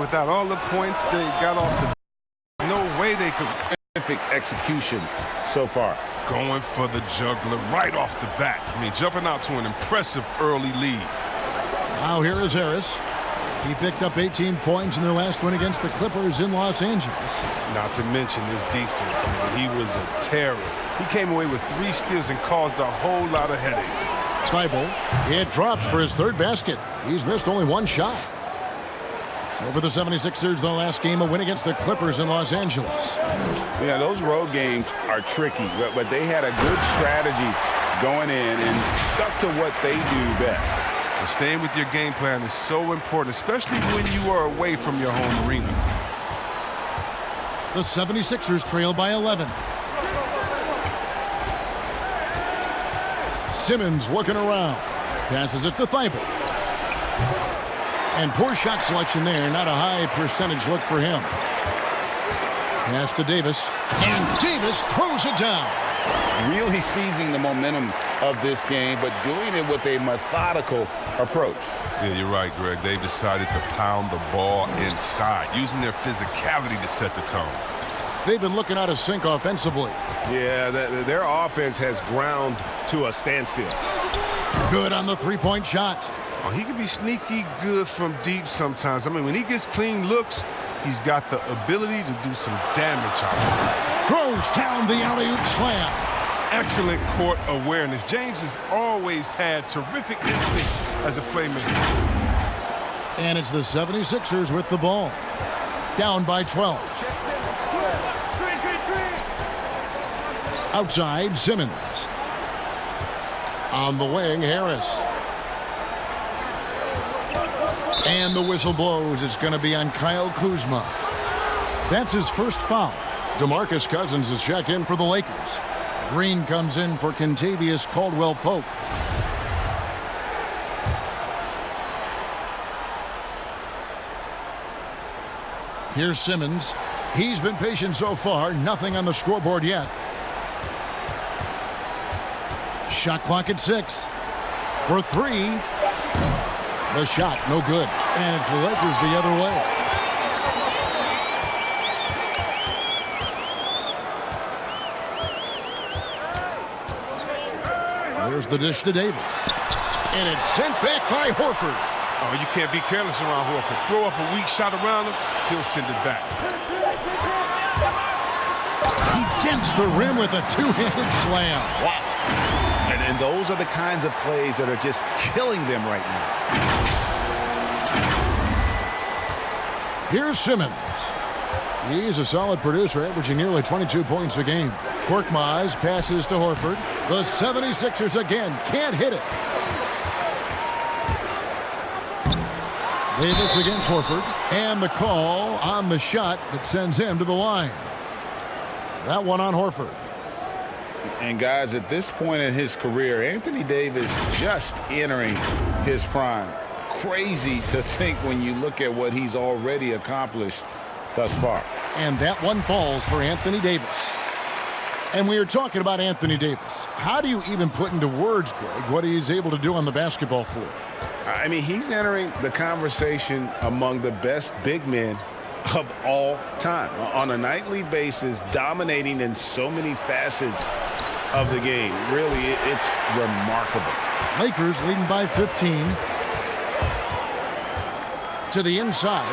without all the points they got off the... No way they could... Terrific execution so far. Going for the juggler right off the bat. I mean, jumping out to an impressive early lead. Now here is Harris. He picked up 18 points in their last win against the Clippers in Los Angeles. Not to mention his defense. I mean, he was a terror. He came away with 3 steals and caused a whole lot of headaches. Thibault, it drops for his third basket. He's missed only 1 shot. So for the 76ers, their last game, a win against the Clippers in Los Angeles. Yeah, those road games are tricky, but they had a good strategy going in and stuck to what they do best. Well, staying with your game plan is so important, especially when you are away from your home arena. The 76ers trail by 11. Simmons looking around. Passes it to Thibault. And poor shot selection there. Not a high percentage look for him. Pass to Davis. And Davis throws it down. Really seizing the momentum of this game, but doing it with a methodical approach. Yeah, you're right, Greg. They've decided to pound the ball inside, using their physicality to set the tone. They've been looking out of sync offensively. Yeah, their offense has ground to a standstill. Good on the three-point shot. Oh, he can be sneaky good from deep sometimes. I mean, when he gets clean looks, he's got the ability to do some damage out there. Throws down the alley-oop slam. Excellent court awareness. James has always had terrific instincts as a playmaker. And it's the 76ers with the ball. Down by 12. Outside, Simmons. On the wing, Harris. And the whistle blows. It's going to be on Kyle Kuzma. That's his first foul. DeMarcus Cousins is checked in for the Lakers. Green comes in for Kentavious Caldwell-Pope. Here's Simmons. He's been patient so far. Nothing on the scoreboard yet. Shot clock at 6. For 3. The shot, no good. And it's the Lakers the other way. There's the dish to Davis. And it's sent back by Horford. Oh, you can't be careless around Horford. Throw up a weak shot around him, he'll send it back. He dents the rim with a two-handed slam. Wow. And those are the kinds of plays that are just killing them right now. Here's Simmons. He's a solid producer, averaging nearly 22 points a game. Korkmaz passes to Horford. The 76ers again can't hit it. Davis against Horford. And the call on the shot that sends him to the line. That one on Horford. And guys, at this point in his career, Anthony Davis just entering his prime. Crazy to think when you look at what he's already accomplished thus far. And that one falls for Anthony Davis. And we are talking about Anthony Davis. How do you even put into words, Greg, what he's able to do on the basketball floor? I mean, he's entering the conversation among the best big men of all time. On a nightly basis, dominating in so many facets of the game. Really, it's remarkable. Lakers leading by 15. To the inside.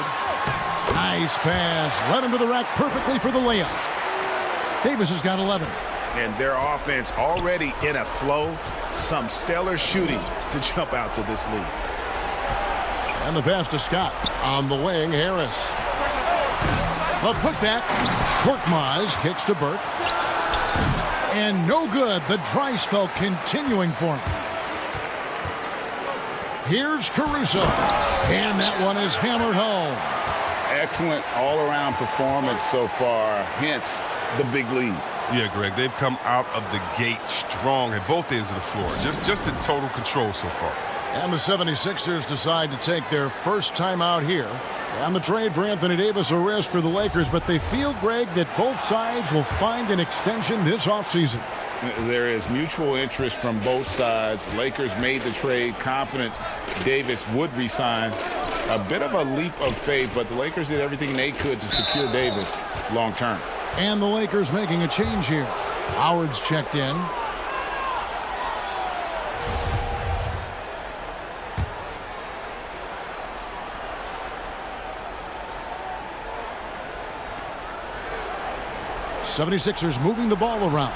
Nice pass. Led him to the rack perfectly for the layup. Davis has got 11. And their offense already in a flow. Some stellar shooting to jump out to this lead. And the pass to Scott. On the wing, Harris. A putback. Korkmaz kicks to Burke. And no good. The dry spell continuing for him. Here's Caruso. And that one is hammered home. Excellent all-around performance so far, hence the big lead. Yeah, Greg, they've come out of the gate strong at both ends of the floor. Just in total control so far. And the 76ers decide to take their first time out here. And the trade for Anthony Davis a risk for the Lakers, but they feel, Greg, that both sides will find an extension this offseason. There is mutual interest from both sides. Lakers made the trade confident Davis would resign A bit of a leap of faith, but the Lakers did everything they could to secure Davis long term. And the Lakers making a change here. Howard's checked in. '76ers moving the ball around.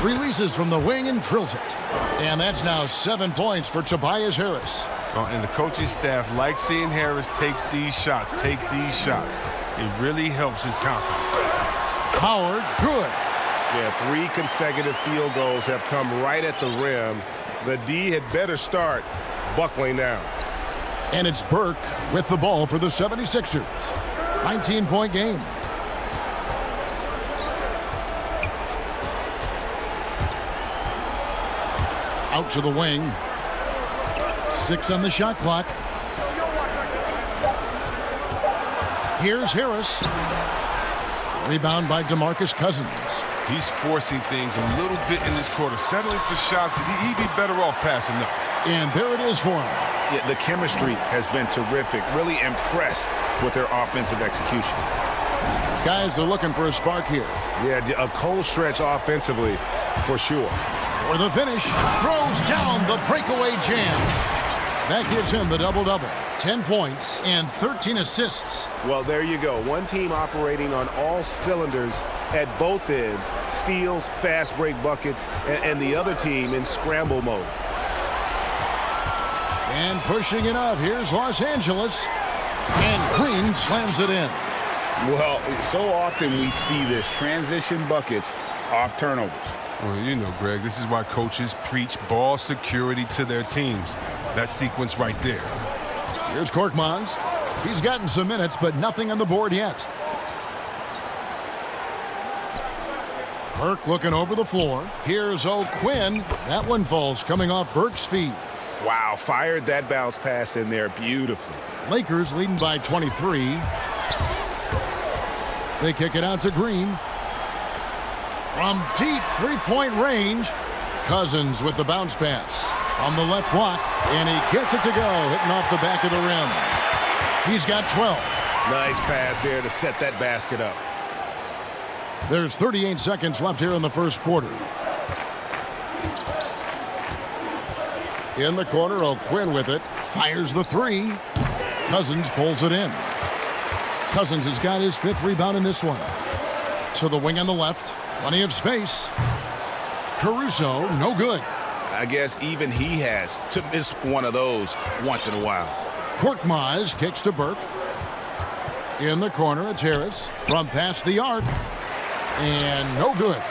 Releases from the wing and drills it. And that's now 7 points for Tobias Harris. And the coaching staff likes seeing Harris take these shots. It really helps his confidence. Howard, good. Yeah, 3 consecutive field goals have come right at the rim. The D had better start buckling down. And it's Burke with the ball for the 76ers. 19-point game. Out to the wing. 6 on the shot clock. Here's Harris. Rebound by DeMarcus Cousins. He's forcing things a little bit in this quarter, settling for shots that he'd be better off passing up. And there it is for him. Yeah, the chemistry has been terrific. Really impressed with their offensive execution. Guys are looking for a spark here. Yeah, a cold stretch offensively for sure. For the finish, throws down the breakaway jam. That gives him the double-double. 10 points and 13 assists. Well, there you go. One team operating on all cylinders at both ends. Steals, fast break buckets, and the other team in scramble mode. And pushing it up, here's Los Angeles. And Green slams it in. Well, so often we see this, transition buckets off turnovers. Well, you know, Greg, this is why coaches preach ball security to their teams. That sequence right there. Here's Korkmaz. He's gotten some minutes, but nothing on the board yet. Burke looking over the floor. Here's O'Quinn. That one falls coming off Burke's feet. Wow, fired that bounce pass in there beautifully. Lakers leading by 23. They kick it out to Green. From deep three-point range, Cousins with the bounce pass. On the left block, and he gets it to go, hitting off the back of the rim. He's got 12. Nice pass there to set that basket up. There's 38 seconds left here in the first quarter. In the corner, O'Quinn with it. Fires the three. Cousins pulls it in. Cousins has got his 5th rebound in this one. To the wing on the left. Plenty of space. Caruso, no good. I guess even he has to miss one of those once in a while. Korkmaz kicks to Burke. In the corner, it's Harris. From past the arc. And no good.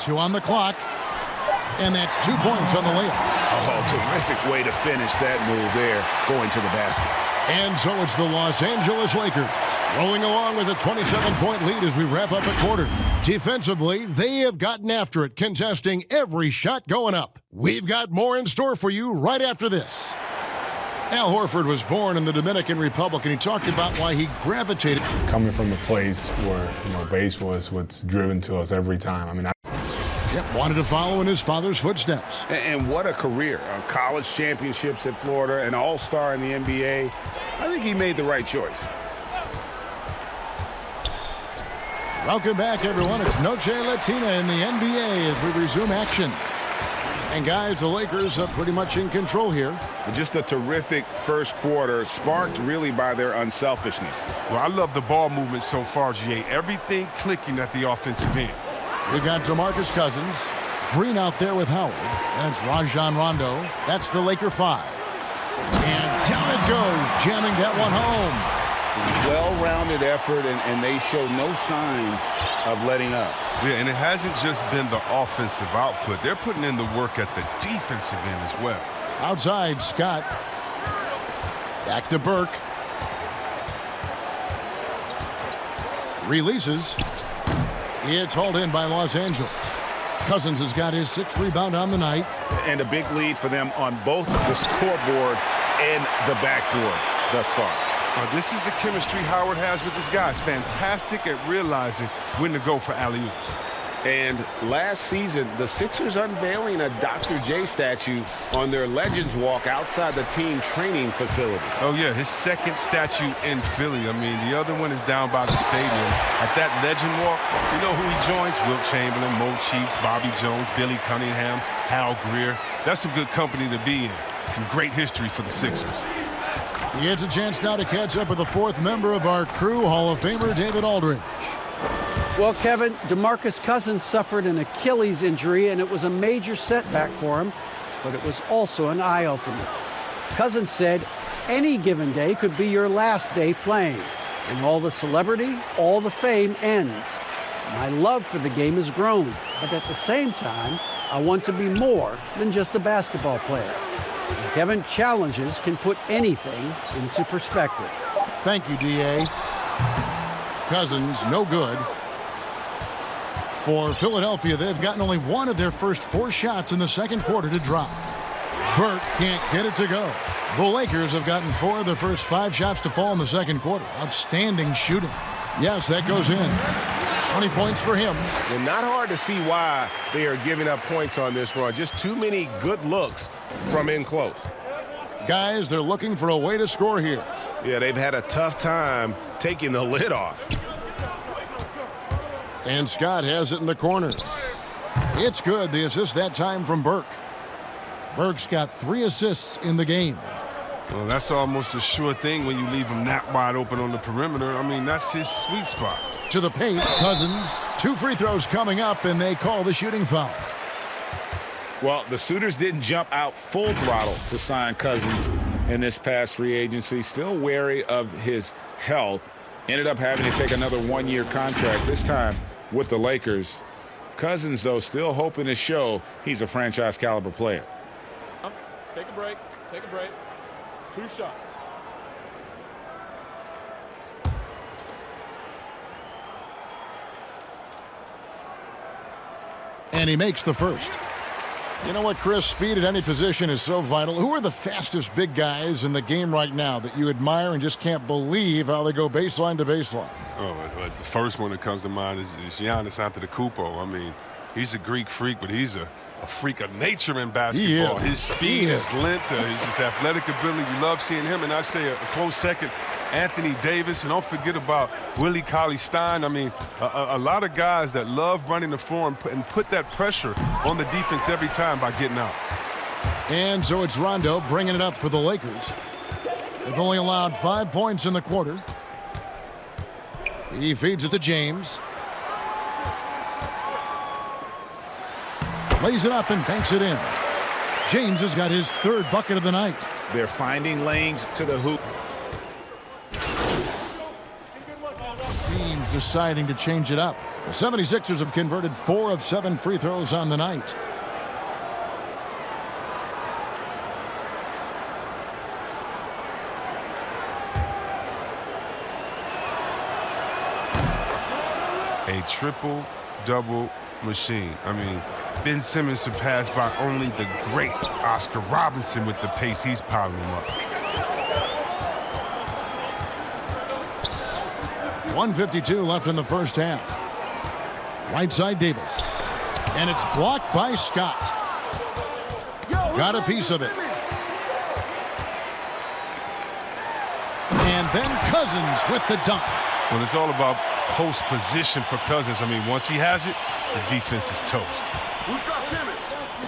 2 on the clock. And that's 2 points on the layup. Oh, terrific way to finish that move there, going to the basket. And so it's the Los Angeles Lakers rolling along with a 27-point lead as we wrap up a quarter. Defensively, they have gotten after it, contesting every shot going up. We've got more in store for you right after this. Al Horford was born in the Dominican Republic, and he talked about why he gravitated. Coming from the place where, base was what's driven to us every time. I mean, wanted to follow in his father's footsteps. And what a career. College championships at Florida, an all-star in the NBA. I think he made the right choice. Welcome back, everyone. It's Noche Latina in the NBA as we resume action. And, guys, the Lakers are pretty much in control here. Just a terrific first quarter, sparked really by their unselfishness. Well, I love the ball movement so far, GA. Everything clicking at the offensive end. We've got DeMarcus Cousins. Green out there with Howard. That's Rajon Rondo. That's the Laker 5. And down it goes, jamming that one home. Well-rounded effort, and they show no signs of letting up. Yeah, and it hasn't just been the offensive output. They're putting in the work at the defensive end as well. Outside, Scott. Back to Burke. Releases. It's hauled in by Los Angeles. Cousins has got his 6th rebound on the night. And a big lead for them on both the scoreboard and the backboard thus far. This is the chemistry Howard has with his guys. Fantastic at realizing when to go for alley-oops. And last season, the Sixers unveiling a Dr. J statue on their Legends Walk outside the team training facility. Oh, yeah, his second statue in Philly. I mean, the other one is down by the stadium. At that Legend Walk, you know who he joins? Wilt Chamberlain, Mo Cheeks, Bobby Jones, Billy Cunningham, Hal Greer. That's some good company to be in. Some great history for the Sixers. He gets a chance now to catch up with the fourth member of our crew, Hall of Famer David Aldridge. Well, Kevin, DeMarcus Cousins suffered an Achilles injury, and it was a major setback for him, but it was also an eye-opener. Cousins said, any given day could be your last day playing, and all the celebrity, all the fame ends. My love for the game has grown, but at the same time, I want to be more than just a basketball player. And Kevin, challenges can put anything into perspective. Thank you, D.A. Cousins, no good. For Philadelphia, they've gotten only one of their first 4 shots in the second quarter to drop. Burke can't get it to go. The Lakers have gotten 4 of their first 5 shots to fall in the second quarter. Outstanding shooting. Yes, that goes in. 20 points for him. And not hard to see why they are giving up points on this run. Just too many good looks from in close. Guys, they're looking for a way to score here. Yeah, they've had a tough time taking the lid off. And Scott has it in the corner. It's good. The assist that time from Burke. Burke's got 3 assists in the game. Well, that's almost a sure thing when you leave him that wide open on the perimeter. I mean, that's his sweet spot. To the paint, Cousins. 2 free throws coming up, and they call the shooting foul. Well, the suitors didn't jump out full throttle to sign Cousins in this past free agency. Still wary of his health. Ended up having to take another 1-year contract, this time with the Lakers. Cousins, though, still hoping to show he's a franchise caliber player. Take a break. Take a break. 2 shots. And he makes the first. You know what, Chris? Speed at any position is so vital. Who are the fastest big guys in the game right now that you admire and just can't believe how they go baseline to baseline? Oh, the first one that comes to mind is Giannis Antetokounmpo. I mean, he's a Greek freak, but he's a freak of nature in basketball. His speed, his length, his athletic ability. You love seeing him. And I say a close second, Anthony Davis. And don't forget about Willie Cauley-Stein. I mean, a lot of guys that love running the floor and put that pressure on the defense every time by getting out. And so it's Rondo bringing it up for the Lakers. They've only allowed 5 points in the quarter. He feeds it to James. Lays it up and banks it in. James has got his 3rd bucket of the night. They're finding lanes to the hoop. Teams deciding to change it up. The 76ers have converted 4 of 7 free throws on the night. A triple-double machine. I mean, Ben Simmons surpassed by only the great Oscar Robertson with the pace he's piling them up. 1:52 left in the first half. Right side Davis. And it's blocked by Scott. Got a piece of it. And then Cousins with the dunk. Well, it's all about post position for Cousins. I mean, once he has it, the defense is toast.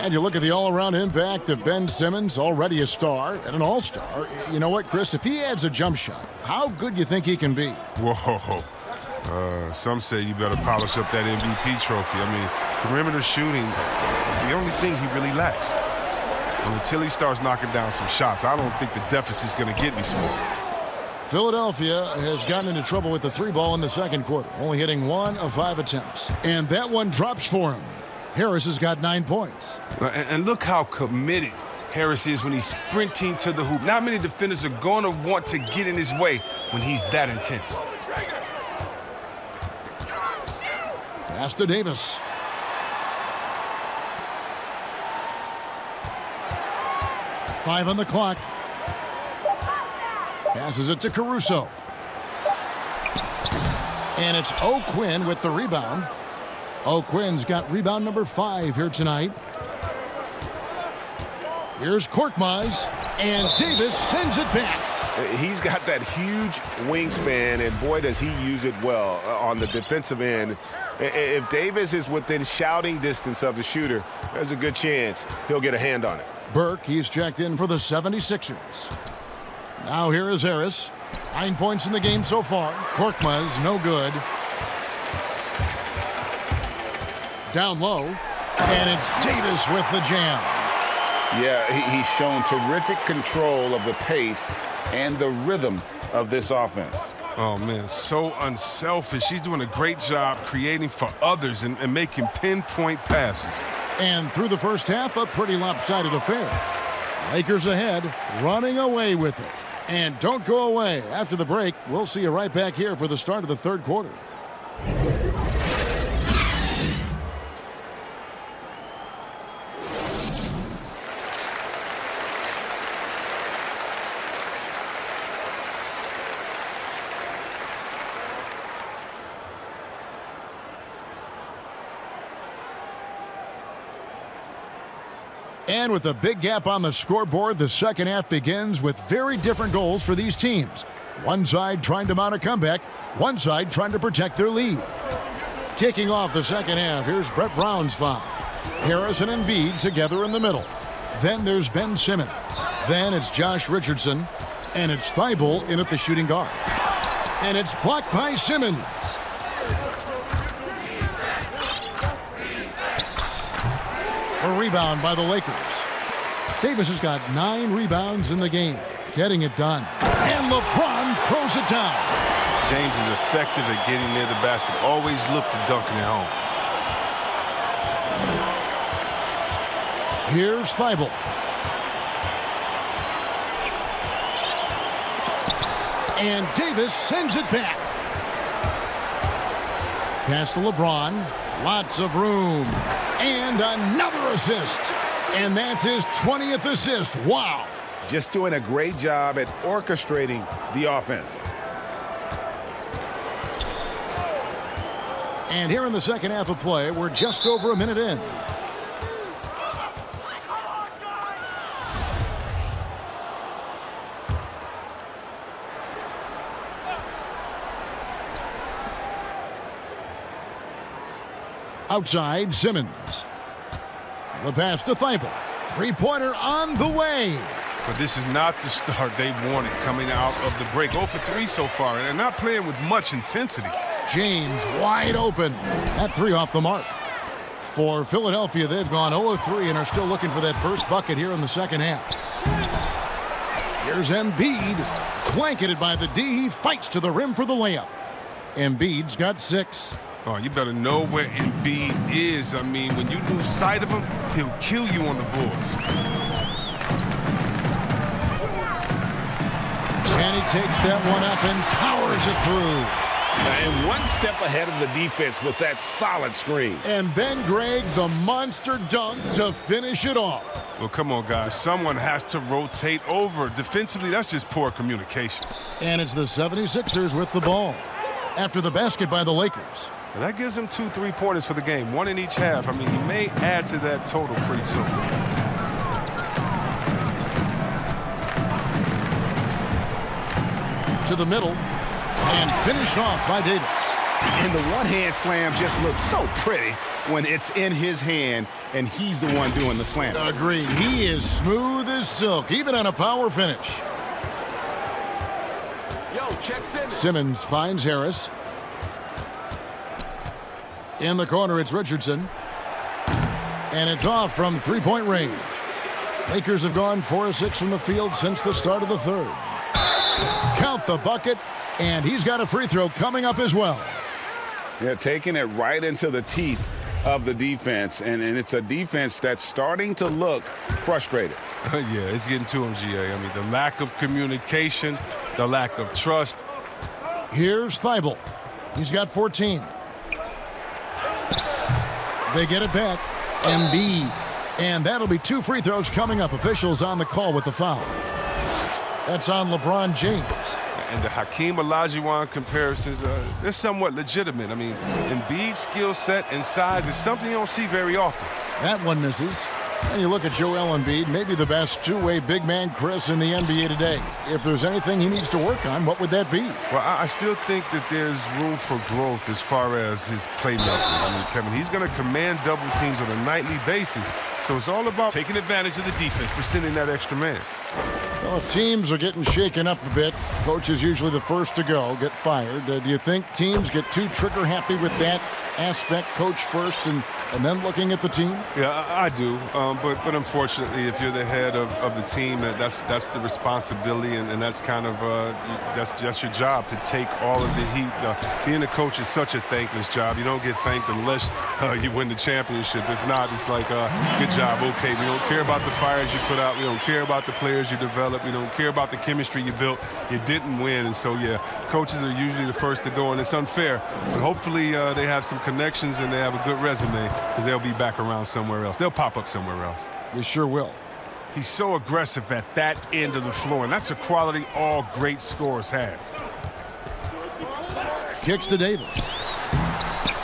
And you look at the all-around impact of Ben Simmons, already a star and an all-star. You know what, Chris? If he adds a jump shot, how good do you think he can be? Whoa. Some say you better polish up that MVP trophy. I mean, perimeter shooting, the only thing he really lacks. And until he starts knocking down some shots, I don't think the deficit's going to get any smaller. Philadelphia has gotten into trouble with the 3-ball in the second quarter, only hitting 1 of 5 attempts. And that one drops for him. Harris has got 9 points. And look how committed Harris is when he's sprinting to the hoop. Not many defenders are going to want to get in his way when he's that intense. Pass to Davis. Five on the clock. Passes it to Caruso. And it's O'Quinn with the rebound. O'Quinn's got rebound number 5 here tonight. Here's Korkmaz, and Davis sends it back. He's got that huge wingspan, and boy, does he use it well on the defensive end. If Davis is within shouting distance of the shooter, there's a good chance he'll get a hand on it. Burke, he's checked in for the 76ers. Now here is Harris. 9 points in the game so far. Korkmaz, no good. Down low, and it's Davis with the jam. Yeah, he's shown terrific control of the pace and the rhythm of this offense. Oh, man, so unselfish. He's doing a great job creating for others and making pinpoint passes. And through the first half, a pretty lopsided affair. Lakers ahead, running away with it. And don't go away. After the break, we'll see you right back here for the start of the third quarter. And with a big gap on the scoreboard, the second half begins with very different goals for these teams. One side trying to mount a comeback, one side trying to protect their lead. Kicking off the second half, here's Brett Brown's foul. Harris and Embiid together in the middle. Then there's Ben Simmons. Then it's Josh Richardson. And it's Thibault in at the shooting guard. And it's blocked by Simmons. A rebound by the Lakers. Davis has got 9 rebounds in the game, getting it done. And LeBron throws it down. James is effective at getting near the basket. Always look to dunking it home. Here's Thibault. And Davis sends it back. Pass to LeBron. Lots of room. And another assist. And that's his 20th assist. Wow. Just doing a great job at orchestrating the offense. And here in the second half of play, we're just over a minute in. Outside, Simmons. The pass to Thibault. Three-pointer on the way. But this is not the start they wanted coming out of the break. 0 for 3 so far, and they're not playing with much intensity. James wide open. That 3 off the mark. For Philadelphia, they've gone 0 of 3 and are still looking for that first bucket here in the second half. Here's Embiid. Blanketed by the D. He fights to the rim for the layup. Embiid's got 6. Oh, you better know where Embiid is. I mean, when you lose sight of him, he'll kill you on the boards. And he takes that one up and powers it through. And one step ahead of the defense with that solid screen. And then Greg, the monster dunk to finish it off. Well, come on, guys. Someone has to rotate over. Defensively, that's just poor communication. And it's the 76ers with the ball. After the basket by the Lakers. Well, that gives him 2 3-pointers for the game, 1 in each half. I mean, he may add to that total pretty soon. To the middle. And finished off by Davis. And the one-hand slam just looks so pretty when it's in his hand and he's the one doing the slam. Agreed. He is smooth as silk, even on a power finish. Yo, check Simmons. Simmons finds Harris. In the corner, it's Richardson. And it's off from three-point range. Lakers have gone 4 of 6 from the field since the start of the third. Count the bucket, and he's got a free throw coming up as well. Yeah, taking it right into the teeth of the defense, and it's a defense that's starting to look frustrated. Yeah, it's getting to him, GA. I mean, the lack of communication, the lack of trust. Here's Thibault. He's got 14. They get it back. Embiid. And that'll be 2 free throws coming up. Officials on the call with the foul. That's on LeBron James. And the Hakeem Olajuwon comparisons, they're somewhat legitimate. I mean, Embiid's skill set and size is something you don't see very often. That one misses. And you look at Joel Embiid, maybe the best two-way big man, Chris, in the NBA today. If there's anything he needs to work on, what would that be? Well, I still think that there's room for growth as far as his playmaking. I mean, Kevin, he's going to command double teams on a nightly basis. So it's all about taking advantage of the defense for sending that extra man. Well, if teams are getting shaken up a bit, coach is usually the first to go, get fired. Do you think teams get too trigger happy with that aspect, coach first and then looking at the team? Yeah, I do. But unfortunately, if you're the head of the team, that's the responsibility, and that's kind of that's your job to take all of the heat. Being a coach is such a thankless job. You don't get thanked unless you win the championship. If not, it's like, good job, okay. We don't care about the fires you put out. We don't care about the players you develop. We don't care about the chemistry you built. You didn't win, and so, yeah, coaches are usually the first to go, and it's unfair. But hopefully they have some connections and they have a good resume, because they'll be back around somewhere else. They'll pop up somewhere else. They sure will. He's so aggressive at that end of the floor, and that's a quality all great scorers have. Kicks to Davis.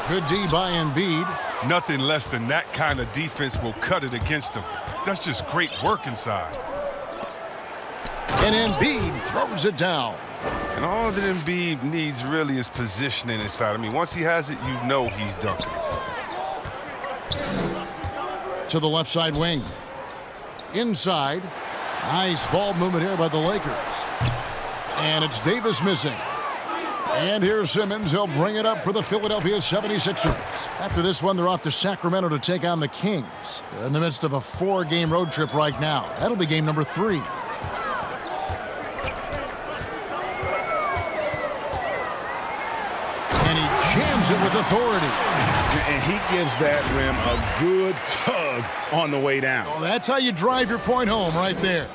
Good D by Embiid. Nothing less than that kind of defense will cut it against him. That's just great work inside. And Embiid throws it down. And all that Embiid needs really is positioning inside. I mean, once he has it, you know he's dunking it. To the left side wing. Inside. Nice ball movement here by the Lakers. And it's Davis missing. And here's Simmons. He'll bring it up for the Philadelphia 76ers. After this one, they're off to Sacramento to take on the Kings. They're in the midst of a 4-game road trip right now. That'll be game number 3. And he jams it with authority. And he gives that rim a good tug on the way down. Well, that's how you drive your point home right there.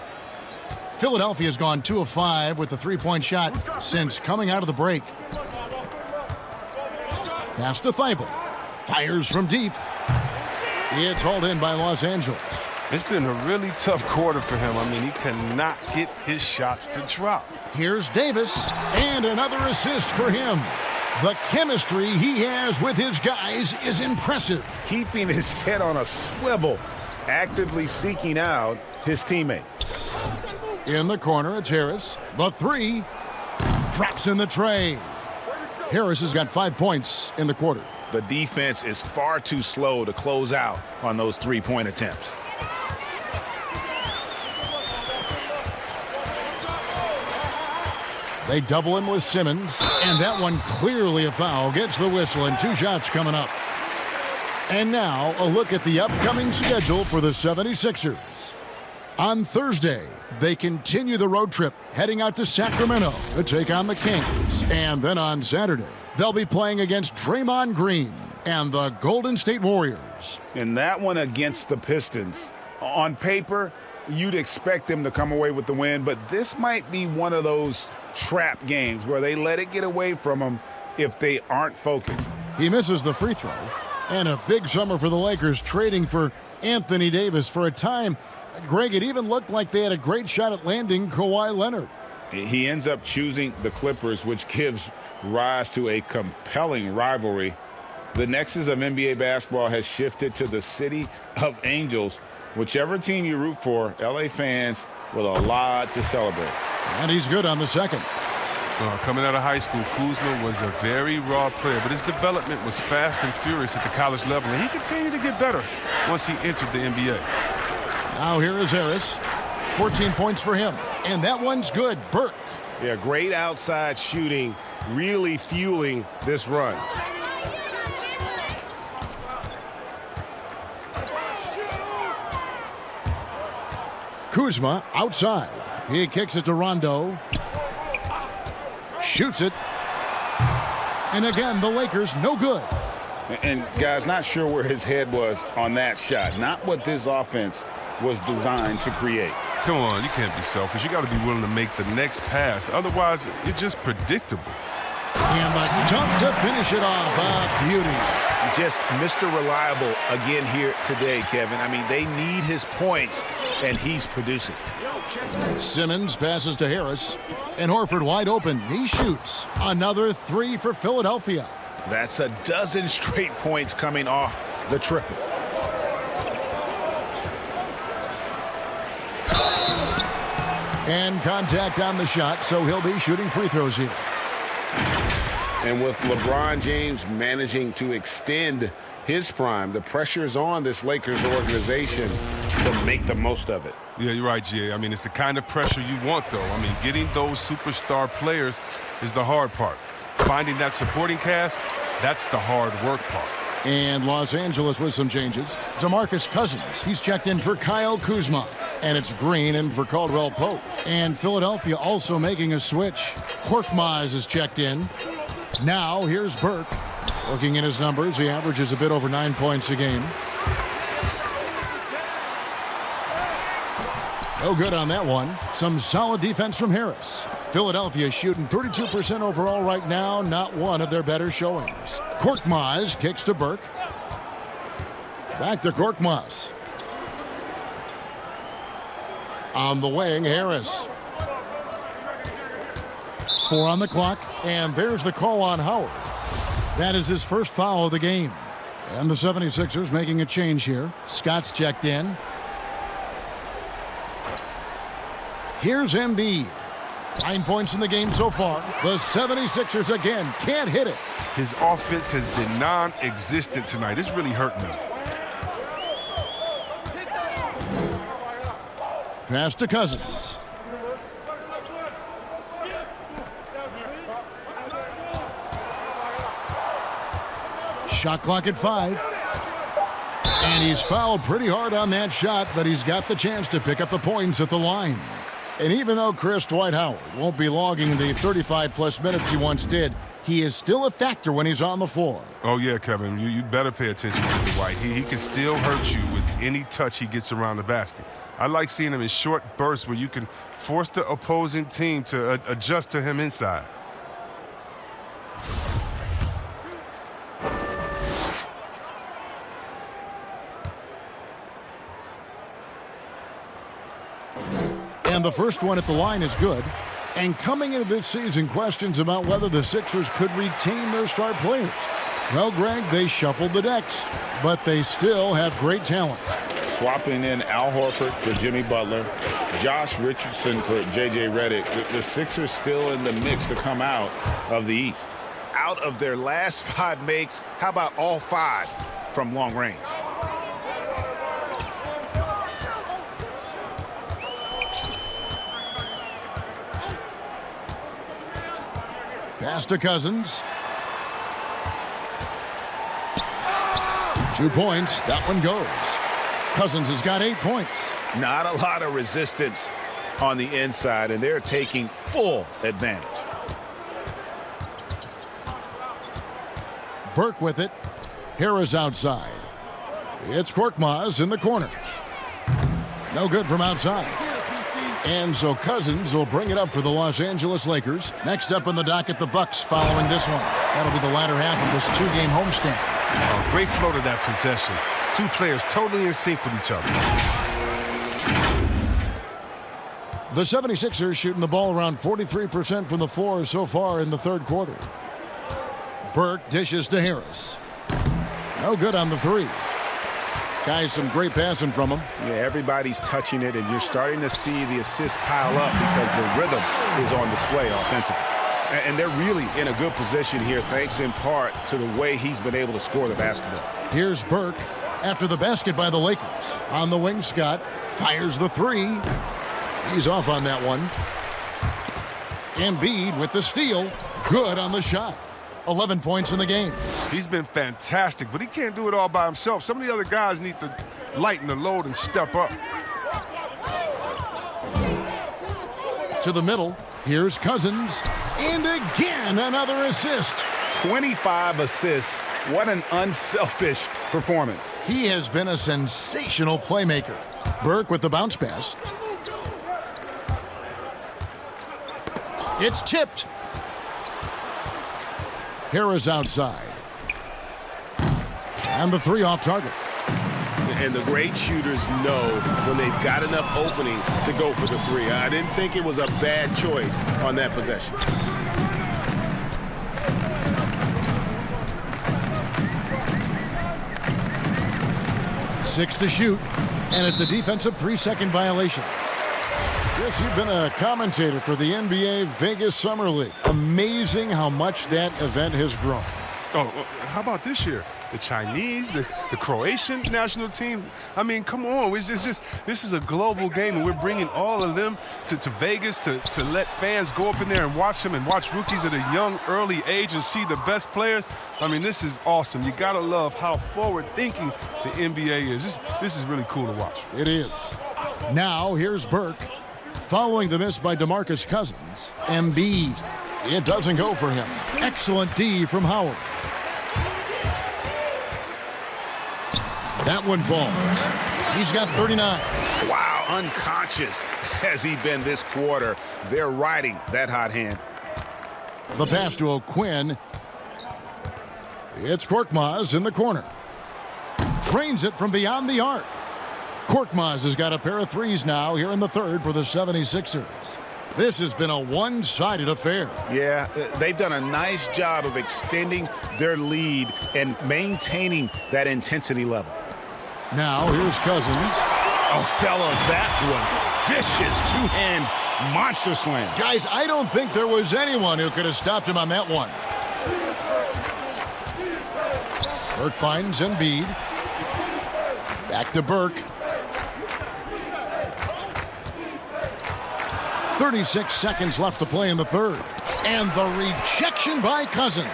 Philadelphia's gone 2 of 5 with the three-point shot since coming out of the break. Pass to Thibault. Fires from deep. It's hauled in by Los Angeles. It's been a really tough quarter for him. I mean, he cannot get his shots to drop. Here's Davis, and another assist for him. The chemistry he has with his guys is impressive. Keeping his head on a swivel, actively seeking out his teammates. In the corner, it's Harris. The 3 drops in the tray. Harris has got 5 points in the quarter. The defense is far too slow to close out on those three-point attempts. They double him with Simmons, and that one clearly a foul. Gets the whistle, and 2 shots coming up. And now, a look at the upcoming schedule for the 76ers. On Thursday, they continue the road trip, heading out to Sacramento to take on the Kings. And then on Saturday, they'll be playing against Draymond Green and the Golden State Warriors. And that one against the Pistons. On paper, you'd expect them to come away with the win, but this might be one of those trap games where they let it get away from them if they aren't focused. He misses the free throw. And a big summer for the Lakers, trading for Anthony Davis. For a time, Greg, it even looked like they had a great shot at landing Kawhi Leonard. He ends up choosing the Clippers, which gives rise to a compelling rivalry. The nexus of NBA basketball has shifted to the city of Angels. Whichever team you root for, LA fans with a lot to celebrate. And he's good on the second. Coming out of high school, Kuzma was a very raw player, but his development was fast and furious at the college level, and he continued to get better once he entered the NBA. Now here is Harris. 14 points for him. And that one's good. Burke. Yeah, great outside shooting, really fueling this run. Kuzma outside. He kicks it to Rondo. Shoots it. And again, the Lakers no good. And guys, not sure where his head was on that shot. Not what this offense was designed to create. Come on, you can't be selfish. You got to be willing to make the next pass. Otherwise, you're just predictable. And the dunk to finish it off. A beauty. Just Mr. Reliable again here today, Kevin. I mean, they need his points, and he's producing. Simmons passes to Harris. And Horford wide open. He shoots. Another three for Philadelphia. That's a dozen straight points coming off the triple. And contact on the shot, so he'll be shooting free throws here. And with LeBron James managing to extend his prime, the pressure is on this Lakers organization to make the most of it. Yeah, you're right, Jay. I mean, it's the kind of pressure you want, though. I mean, getting those superstar players is the hard part. Finding that supporting cast, that's the hard work part. And Los Angeles with some changes. DeMarcus Cousins, he's checked in for Kyle Kuzma. And it's Green in for Caldwell Pope. And Philadelphia also making a switch. Korkmaz is checked in. Now here's Burke. Looking at his numbers, he averages a bit over 9 points a game. No good on that one. Some solid defense from Harris. Philadelphia shooting 32% overall right now. Not one of their better showings. Korkmaz kicks to Burke. Back to Korkmaz. On the wing, Harris. 4 on the clock, and there's the call on Howard. That is his first foul of the game. And the 76ers making a change here. Scott's checked in. Here's Embiid. 9 points in the game so far. The 76ers again can't hit it. His offense has been non-existent tonight. It's really hurting him. Pass to Cousins. Shot clock at 5. And he's fouled pretty hard on that shot, but he's got the chance to pick up the points at the line. And even though Chris Dwight Howard won't be logging the 35-plus minutes he once did, he is still a factor when he's on the floor. Oh, yeah, Kevin. You better pay attention to Dwight. He can still hurt you with any touch he gets around the basket. I like seeing him in short bursts where you can force the opposing team to adjust to him inside. And the first one at the line is good. And coming into this season, questions about whether the Sixers could retain their star players. Well, Greg, they shuffled the decks, but they still have great talent. Swapping in Al Horford for Jimmy Butler, Josh Richardson for J.J. Redick. The Sixers still in the mix to come out of the East. Out of their last 5 makes, how about all 5 from long range? Pass to Cousins. 2 points. That one goes. Cousins has got 8 points. Not a lot of resistance on the inside, and they're taking full advantage. Burke with it. Harris outside. It's Korkmaz in the corner. No good from outside. And so Cousins will bring it up for the Los Angeles Lakers. Next up on the docket, the Bucks following this one. That'll be the latter half of this 2-game homestand. Oh, great flow to that possession. 2 players totally in sync with each other. The 76ers shooting the ball around 43% from the floor so far in the third quarter. Burke dishes to Harris. No good on the 3. Guys, some great passing from him. Yeah, everybody's touching it, and you're starting to see the assists pile up because the rhythm is on display offensively. And they're really in a good position here, thanks in part to the way he's been able to score the basketball. Here's Burke after the basket by the Lakers. On the wing, Scott fires the 3. He's off on that one. Embiid with the steal. Good on the shot. 11 points in the game. He's been fantastic, but he can't do it all by himself. Some of the other guys need to lighten the load and step up. To the middle. Here's Cousins. And again, another assist. 25 assists. What an unselfish performance. He has been a sensational playmaker. Burke with the bounce pass. It's tipped. Harris outside. And the 3 off target. And the great shooters know when they've got enough opening to go for the three. I didn't think it was a bad choice on that possession. Six to shoot, and it's a defensive 3-second violation. Yes, you've been a commentator for the NBA Vegas Summer League. Amazing how much that event has grown. Oh, how about this year? The Chinese, the Croatian national team. I mean, come on. It's just this is a global game, and we're bringing all of them to Vegas to let fans go up in there and watch them and watch rookies at a young, early age and see the best players. I mean, this is awesome. You got to love how forward-thinking the NBA is. This is really cool to watch. It is. Now, here's Burke. Following the miss by DeMarcus Cousins, Embiid. It doesn't go for him. Excellent D from Howard. That one falls. He's got 39. Wow, unconscious has he been this quarter. They're riding that hot hand. The pass to O'Quinn. It's Korkmaz in the corner. Drains it from beyond the arc. Korkmaz has got a pair of threes now here in the third for the 76ers. This has been a one-sided affair. Yeah, they've done a nice job of extending their lead and maintaining that intensity level. Now, here's Cousins. Oh, fellas, that was vicious two-hand monster slam. Guys, I don't think there was anyone who could have stopped him on that one. Burke finds Embiid. Back to Burke. 36 seconds left to play in the third. And the rejection by Cousins.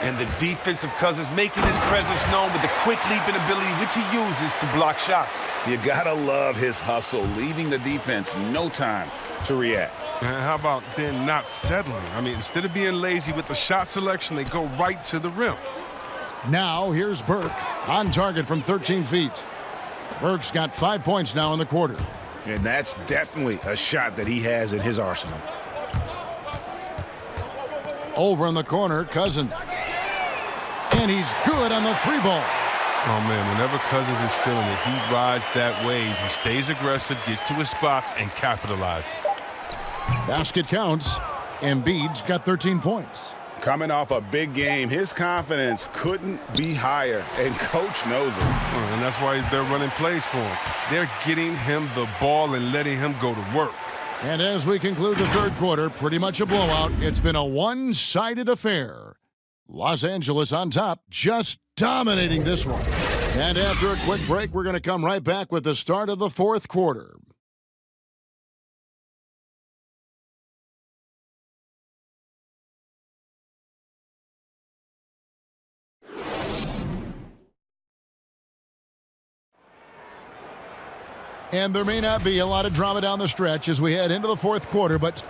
And the defensive Cousins making his presence known with the quick leaping ability which he uses to block shots. You gotta love his hustle, leaving the defense no time to react. And how about then not settling? I mean, instead of being lazy with the shot selection, they go right to the rim. Now here's Burke on target from 13 feet. Burke's got 5 points now in the quarter. And that's definitely a shot that he has in his arsenal. Over in the corner, Cousins. And he's good on the three ball. Oh, man, whenever Cousins is feeling it, he rides that wave. He stays aggressive, gets to his spots, and capitalizes. Basket counts. Embiid's got 13 points. Coming off a big game, his confidence couldn't be higher, and coach knows it. And that's why they're running plays for him. They're getting him the ball and letting him go to work. And as we conclude the third quarter, pretty much a blowout. It's been a one-sided affair. Los Angeles on top, just dominating this one. And after a quick break, we're going to come right back with the start of the fourth quarter. And there may not be a lot of drama down the stretch as we head into the fourth quarter, but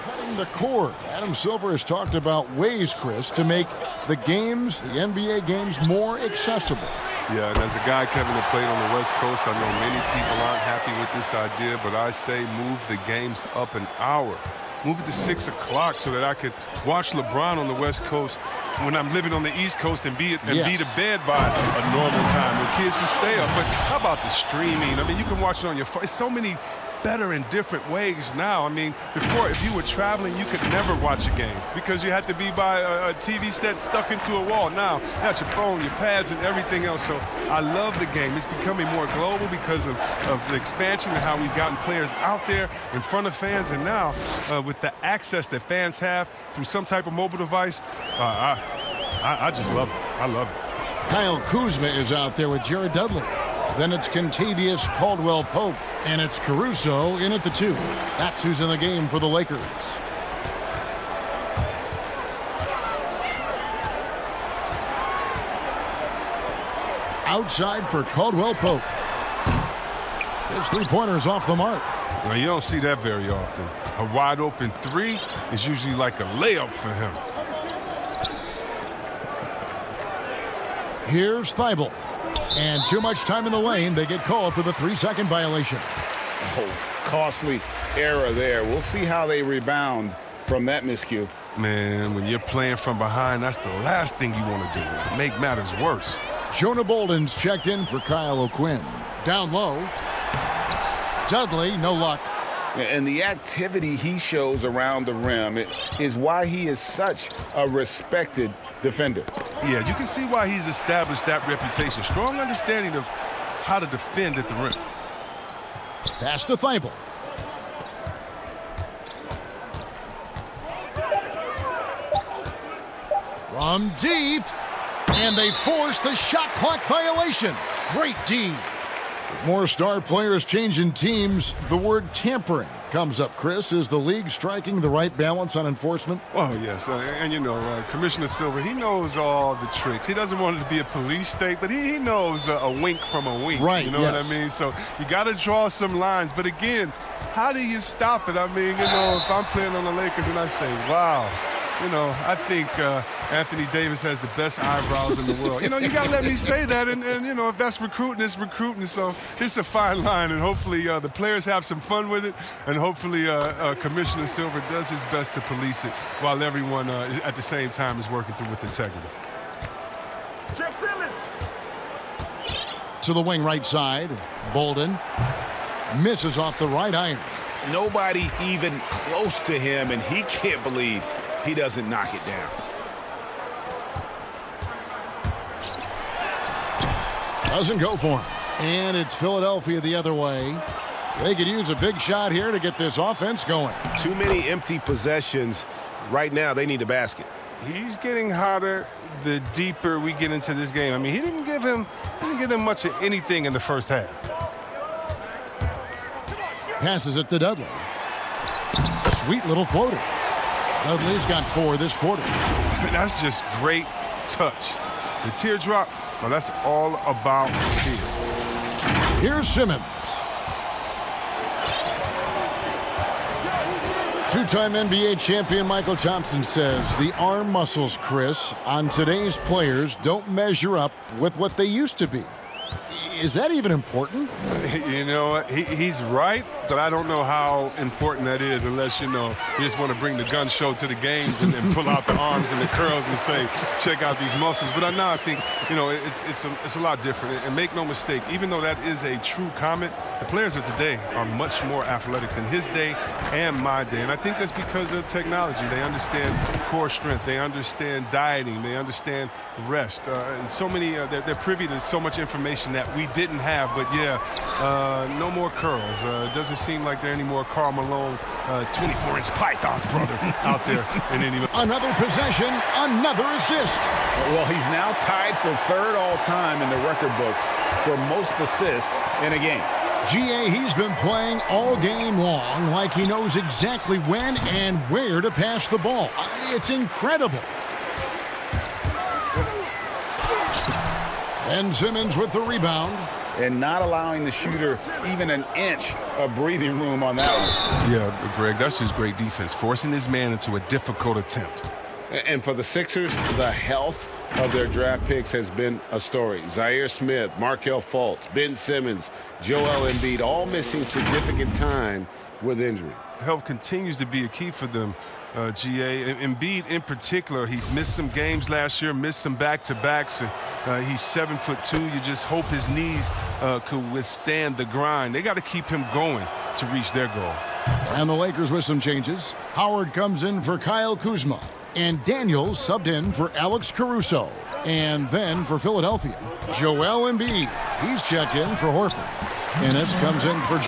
cutting the cord. Adam Silver has talked about ways, Chris, to make the games, the NBA games, more accessible. Yeah, and as a guy, Kevin, that played on the West Coast, I know many people aren't happy with this idea, but I say move the games up an hour. Move it to 6 o'clock so that I could watch LeBron on the West Coast when I'm living on the East Coast and be to bed by a normal time when kids can stay up. But how about the streaming? I mean, you can watch it on your phone. It's so many better in different ways now. I mean, before, if you were traveling, you could never watch a game because you had to be by a TV set stuck into a wall. Now, that's your phone, your pads, and everything else. So I love the game. It's becoming more global because of the expansion and how we've gotten players out there in front of fans. And now, with the access that fans have through some type of mobile device, I just love it. I love it. Kyle Kuzma is out there with Jared Dudley. Then it's Kentavious Caldwell-Pope, and it's Caruso in at the 2. That's who's in the game for the Lakers. Outside for Caldwell-Pope. His three-pointer's off the mark. Well, you don't see that very often. A wide-open three is usually like a layup for him. Here's Thibault. And too much time in the lane. They get called for the 3-second violation. Oh, costly error there. We'll see how they rebound from that miscue. Man, when you're playing from behind, that's the last thing you want to do. Make matters worse. Jonah Bolden's checked in for Kyle O'Quinn. Down low. Dudley, no luck. And the activity he shows around the rim is why he is such a respected defender. Yeah, you can see why he's established that reputation. Strong understanding of how to defend at the rim. Pass to Thibault. From deep. And they force the shot clock violation. Great D. With more star players changing teams, the word tampering comes up, Chris. Is the league striking the right balance on enforcement? Oh, yes. And you know, Commissioner Silver, he knows all the tricks. He doesn't want it to be a police state, but he knows a wink from a wink. Right, You know what I mean? So you got to draw some lines. But again, how do you stop it? I mean, you know, if I'm playing on the Lakers and I say, wow, you know, I think Anthony Davis has the best eyebrows in the world. You know, you got to let me say that. And, you know, if that's recruiting, it's recruiting. So it's a fine line. And hopefully the players have some fun with it. And hopefully Commissioner Silver does his best to police it while everyone at the same time is working through with integrity. Jeff Simmons. To the wing right side. Bolden misses off the right iron. Nobody even close to him, and he can't believe he doesn't knock it down. Doesn't go for him. And it's Philadelphia the other way. They could use a big shot here to get this offense going. Too many empty possessions. Right now, they need a basket. He's getting hotter the deeper we get into this game. I mean, he didn't give him much of anything in the first half. Passes it to Dudley. Sweet little floater. Dudley's got 4 this quarter. That's just great touch. The teardrop, well, that's all about feel. Here's Simmons. Two-time NBA champion Michael Thompson says the arm muscles, Chris, on today's players don't measure up with what they used to be. Is that even important? You know, he's right, but I don't know how important that is unless, you know, you just want to bring the gun show to the games and pull out the arms and the curls and say, check out these muscles. But now I think, you know, it's a lot different. And make no mistake, even though that is a true comment, the players of today are much more athletic than his day and my day. And I think that's because of technology. They understand core strength. They understand dieting. They understand rest. And so many, they're privy to so much information that we didn't have. But, yeah, no more curls. It doesn't seem like there are any more Karl Malone 24-inch pythons, brother, out there in any. Another possession, another assist. Well, he's now tied for 3rd all-time in the record books for most assists in a game. GA, he's been playing all game long like he knows exactly when and where to pass the ball. It's incredible. Ben Simmons with the rebound. And not allowing the shooter even an inch of breathing room on that one. Yeah, Greg, that's just great defense, forcing his man into a difficult attempt. And for the Sixers, the health of their draft picks has been a story. Zaire Smith, Markelle Fultz, Ben Simmons, Joel Embiid, all missing significant time with injury. Health continues to be a key for them, GA. Embiid in particular, he's missed some games last year, missed some back-to-backs. He's 7'2". You just hope his knees could withstand the grind. They got to keep him going to reach their goal. And the Lakers with some changes. Howard comes in for Kyle Kuzma. And Daniels subbed in for Alex Caruso. And then for Philadelphia, Joel Embiid. He's checked in for Horford. Ennis comes in for...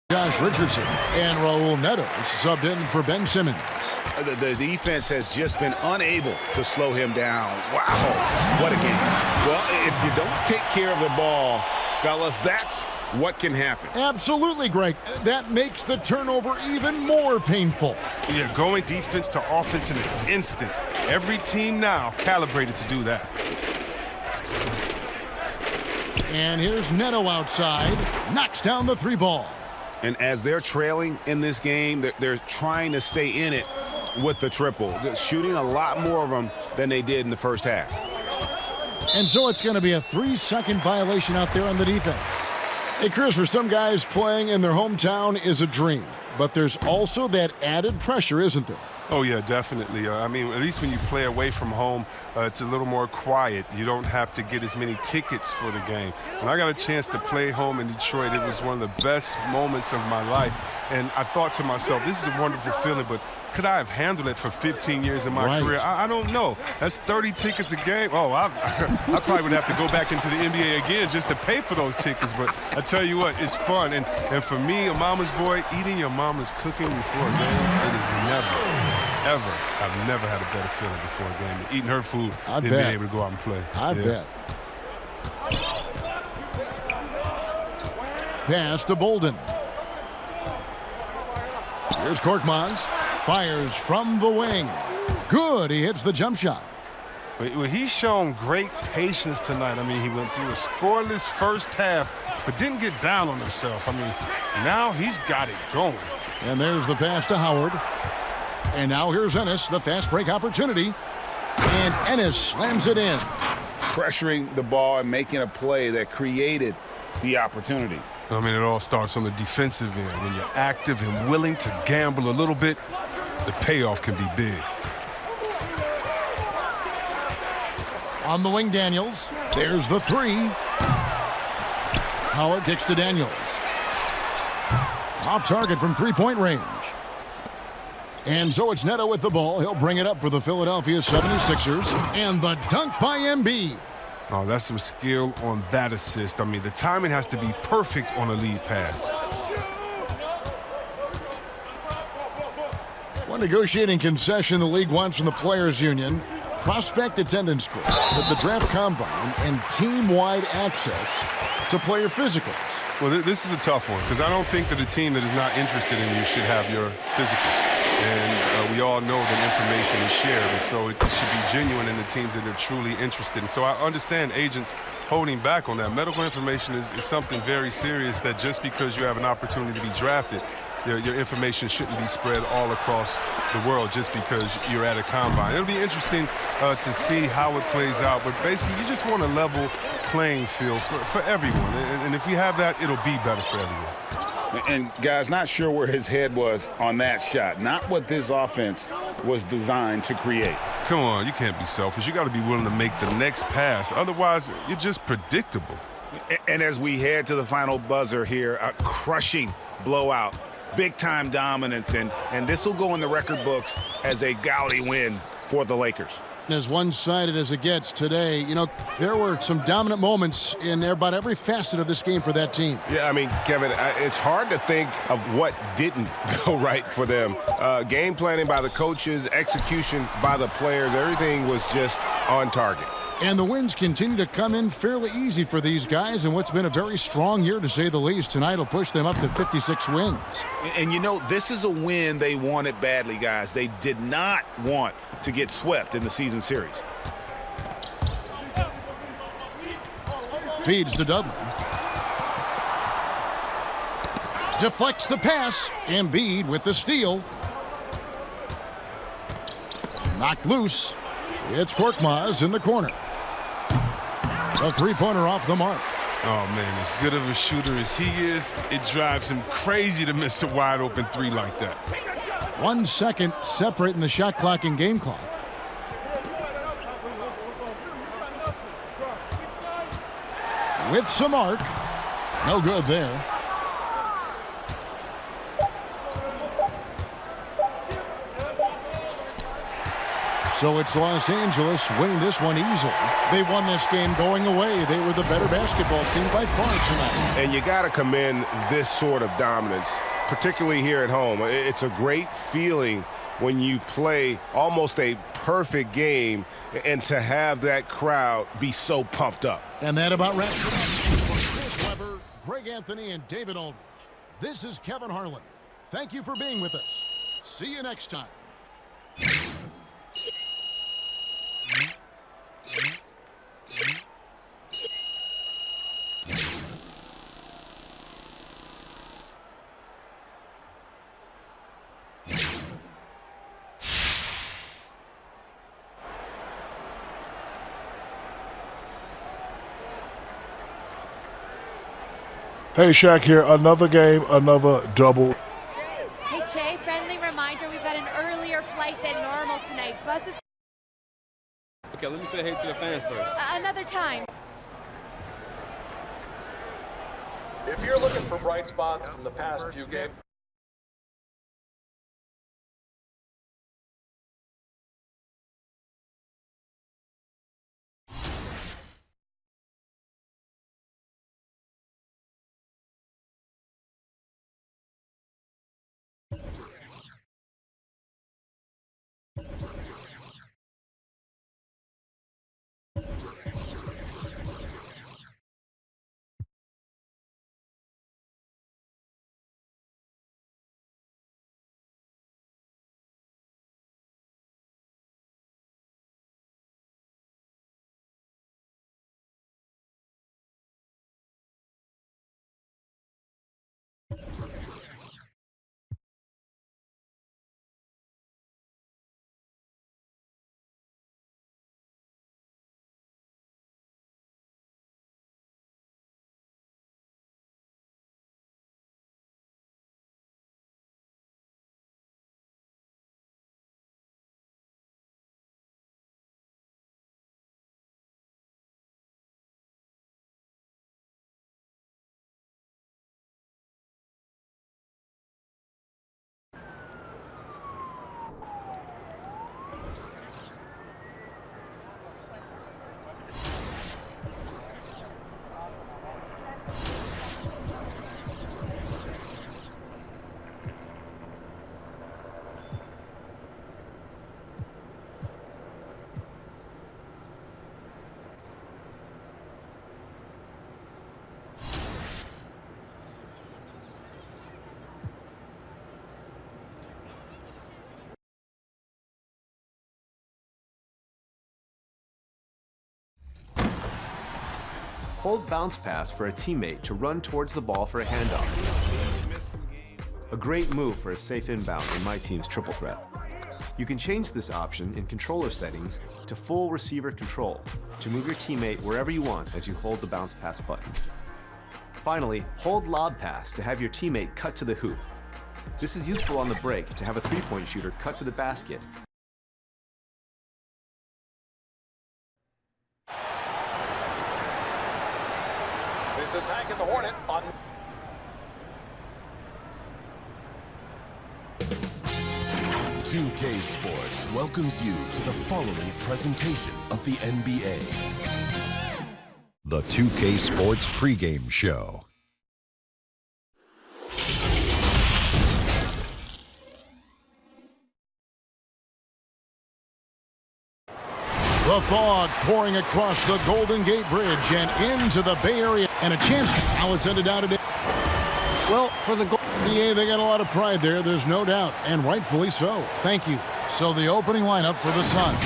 Josh Richardson and Raul Neto subbed in for Ben Simmons. The defense has just been unable to slow him down. Wow, what a game. Well, if you don't take care of the ball, fellas, that's what can happen. Absolutely, Greg. That makes the turnover even more painful. Yeah, going defense to offense in an instant. Every team now calibrated to do that. And here's Neto outside. Knocks down the 3 ball. And as they're trailing in this game, they're trying to stay in it with the triple. They're shooting a lot more of them than they did in the first half. And so it's going to be a 3-second violation out there on the defense. Hey, Chris, for some guys, playing in their hometown is a dream. But there's also that added pressure, isn't there? Oh, yeah, definitely. I mean, at least when you play away from home, it's a little more quiet. You don't have to get as many tickets for the game. When I got a chance to play home in Detroit, it was one of the best moments of my life. And I thought to myself, this is a wonderful feeling, but could I have handled it for 15 years of my career? I don't know. That's 30 tickets a game. Oh, I probably would have to go back into the NBA again just to pay for those tickets. But I tell you what, it's fun. And for me, a mama's boy, eating your mama's cooking before a game, it is ever. I've never had a better feeling before a game. Eating her food and being able to go out and play. I bet. Pass to Bolden. Here's Korkmaz. Fires from the wing. Good. He hits the jump shot. Well, he's shown great patience tonight. I mean, he went through a scoreless first half, but didn't get down on himself. I mean, now he's got it going. And there's the pass to Howard. And now here's Ennis, the fast break opportunity. And Ennis slams it in. Pressuring the ball and making a play that created the opportunity. I mean, it all starts on the defensive end. When you're active and willing to gamble a little bit, the payoff can be big. On the wing, Daniels. There's the 3. Howard kicks to Daniels. Off target from 3-point range. And so it's Neto with the ball. He'll bring it up for the Philadelphia 76ers. And the dunk by Embiid. Oh, that's some skill on that assist. I mean, the timing has to be perfect on a lead pass. One negotiating concession the league wants from the Players Union. Prospect attendance scores at the draft combine and team-wide access to player physicals. Well, this is a tough one because I don't think that a team that is not interested in you should have your physical. And we all know that information is shared, and so it should be genuine in the teams that are truly interested. And so I understand agents holding back on that. Medical information is something very serious that just because you have an opportunity to be drafted, your information shouldn't be spread all across the world just because you're at a combine. It'll be interesting to see how it plays out, but basically you just want a level playing field for everyone. And if we have that, it'll be better for everyone. And, guys, not sure where his head was on that shot. Not what this offense was designed to create. Come on, you can't be selfish. You got to be willing to make the next pass. Otherwise, you're just predictable. And as we head to the final buzzer here, a crushing blowout, big-time dominance, and this will go in the record books as a gaudy win for the Lakers. As one-sided as it gets today, you know, there were some dominant moments in about every facet of this game for that team. Yeah, I mean, Kevin, it's hard to think of what didn't go right for them. Game planning by the coaches, execution by the players, everything was just on target. And the wins continue to come in fairly easy for these guys in what's been a very strong year, to say the least. Tonight will push them up to 56 wins. And, you know, this is a win they wanted badly, guys. They did not want to get swept in the season series. Feeds to Dudley. Deflects the pass. Embiid with the steal. Knocked loose. It's Korkmaz in the corner. A 3-pointer off the mark. Oh, man, as good of a shooter as he is, it drives him crazy to miss a wide-open 3 like that. 1 second separating the shot clock and game clock. With some arc. No good there. So it's Los Angeles winning this one easily. They won this game going away. They were the better basketball team by far tonight. And you got to commend this sort of dominance, particularly here at home. It's a great feeling when you play almost a perfect game and to have that crowd be so pumped up. And that about wraps it up. Chris Webber, Greg Anthony and David Aldridge. This is Kevin Harlan. Thank you for being with us. See you next time. Hey, Shaq here. Another game, another double. Hey, Che, friendly reminder, we've got an earlier flight than normal tonight. Bus is Okay, let me say hey to the fans first. another time. If you're looking for bright spots from the past few games, Hold bounce pass for a teammate to run towards the ball for a handoff. A great move for a safe inbound in my team's triple threat. You can change this option in controller settings to full receiver control to move your teammate wherever you want as you hold the bounce pass button. Finally, hold lob pass to have your teammate cut to the hoop. This is useful on the break to have a three-point shooter cut to the basket. this is Hank and the Hornet on. "2K Sports welcomes you to the following presentation of the NBA. The 2K Sports pregame show. The fog pouring across the Golden Gate Bridge and into the Bay Area. And a chance now it's ended out today. Well, for the NBA, they got a lot of pride there, there's no doubt, and rightfully so. Thank you. So the opening lineup for the Suns.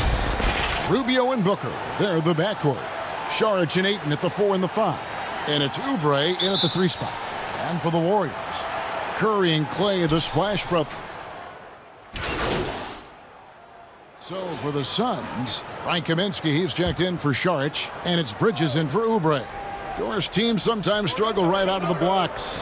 Rubio and Booker, they're the backcourt. Saric and Ayton at the 4 and the 5. And it's Oubre in at the 3 spot. And for the Warriors, Curry and Clay, the Splash Brothers. So for the Suns, Frank Kaminsky, he's checked in for Saric, and it's Bridges in for Oubre. Yours teams sometimes struggle right out of the blocks.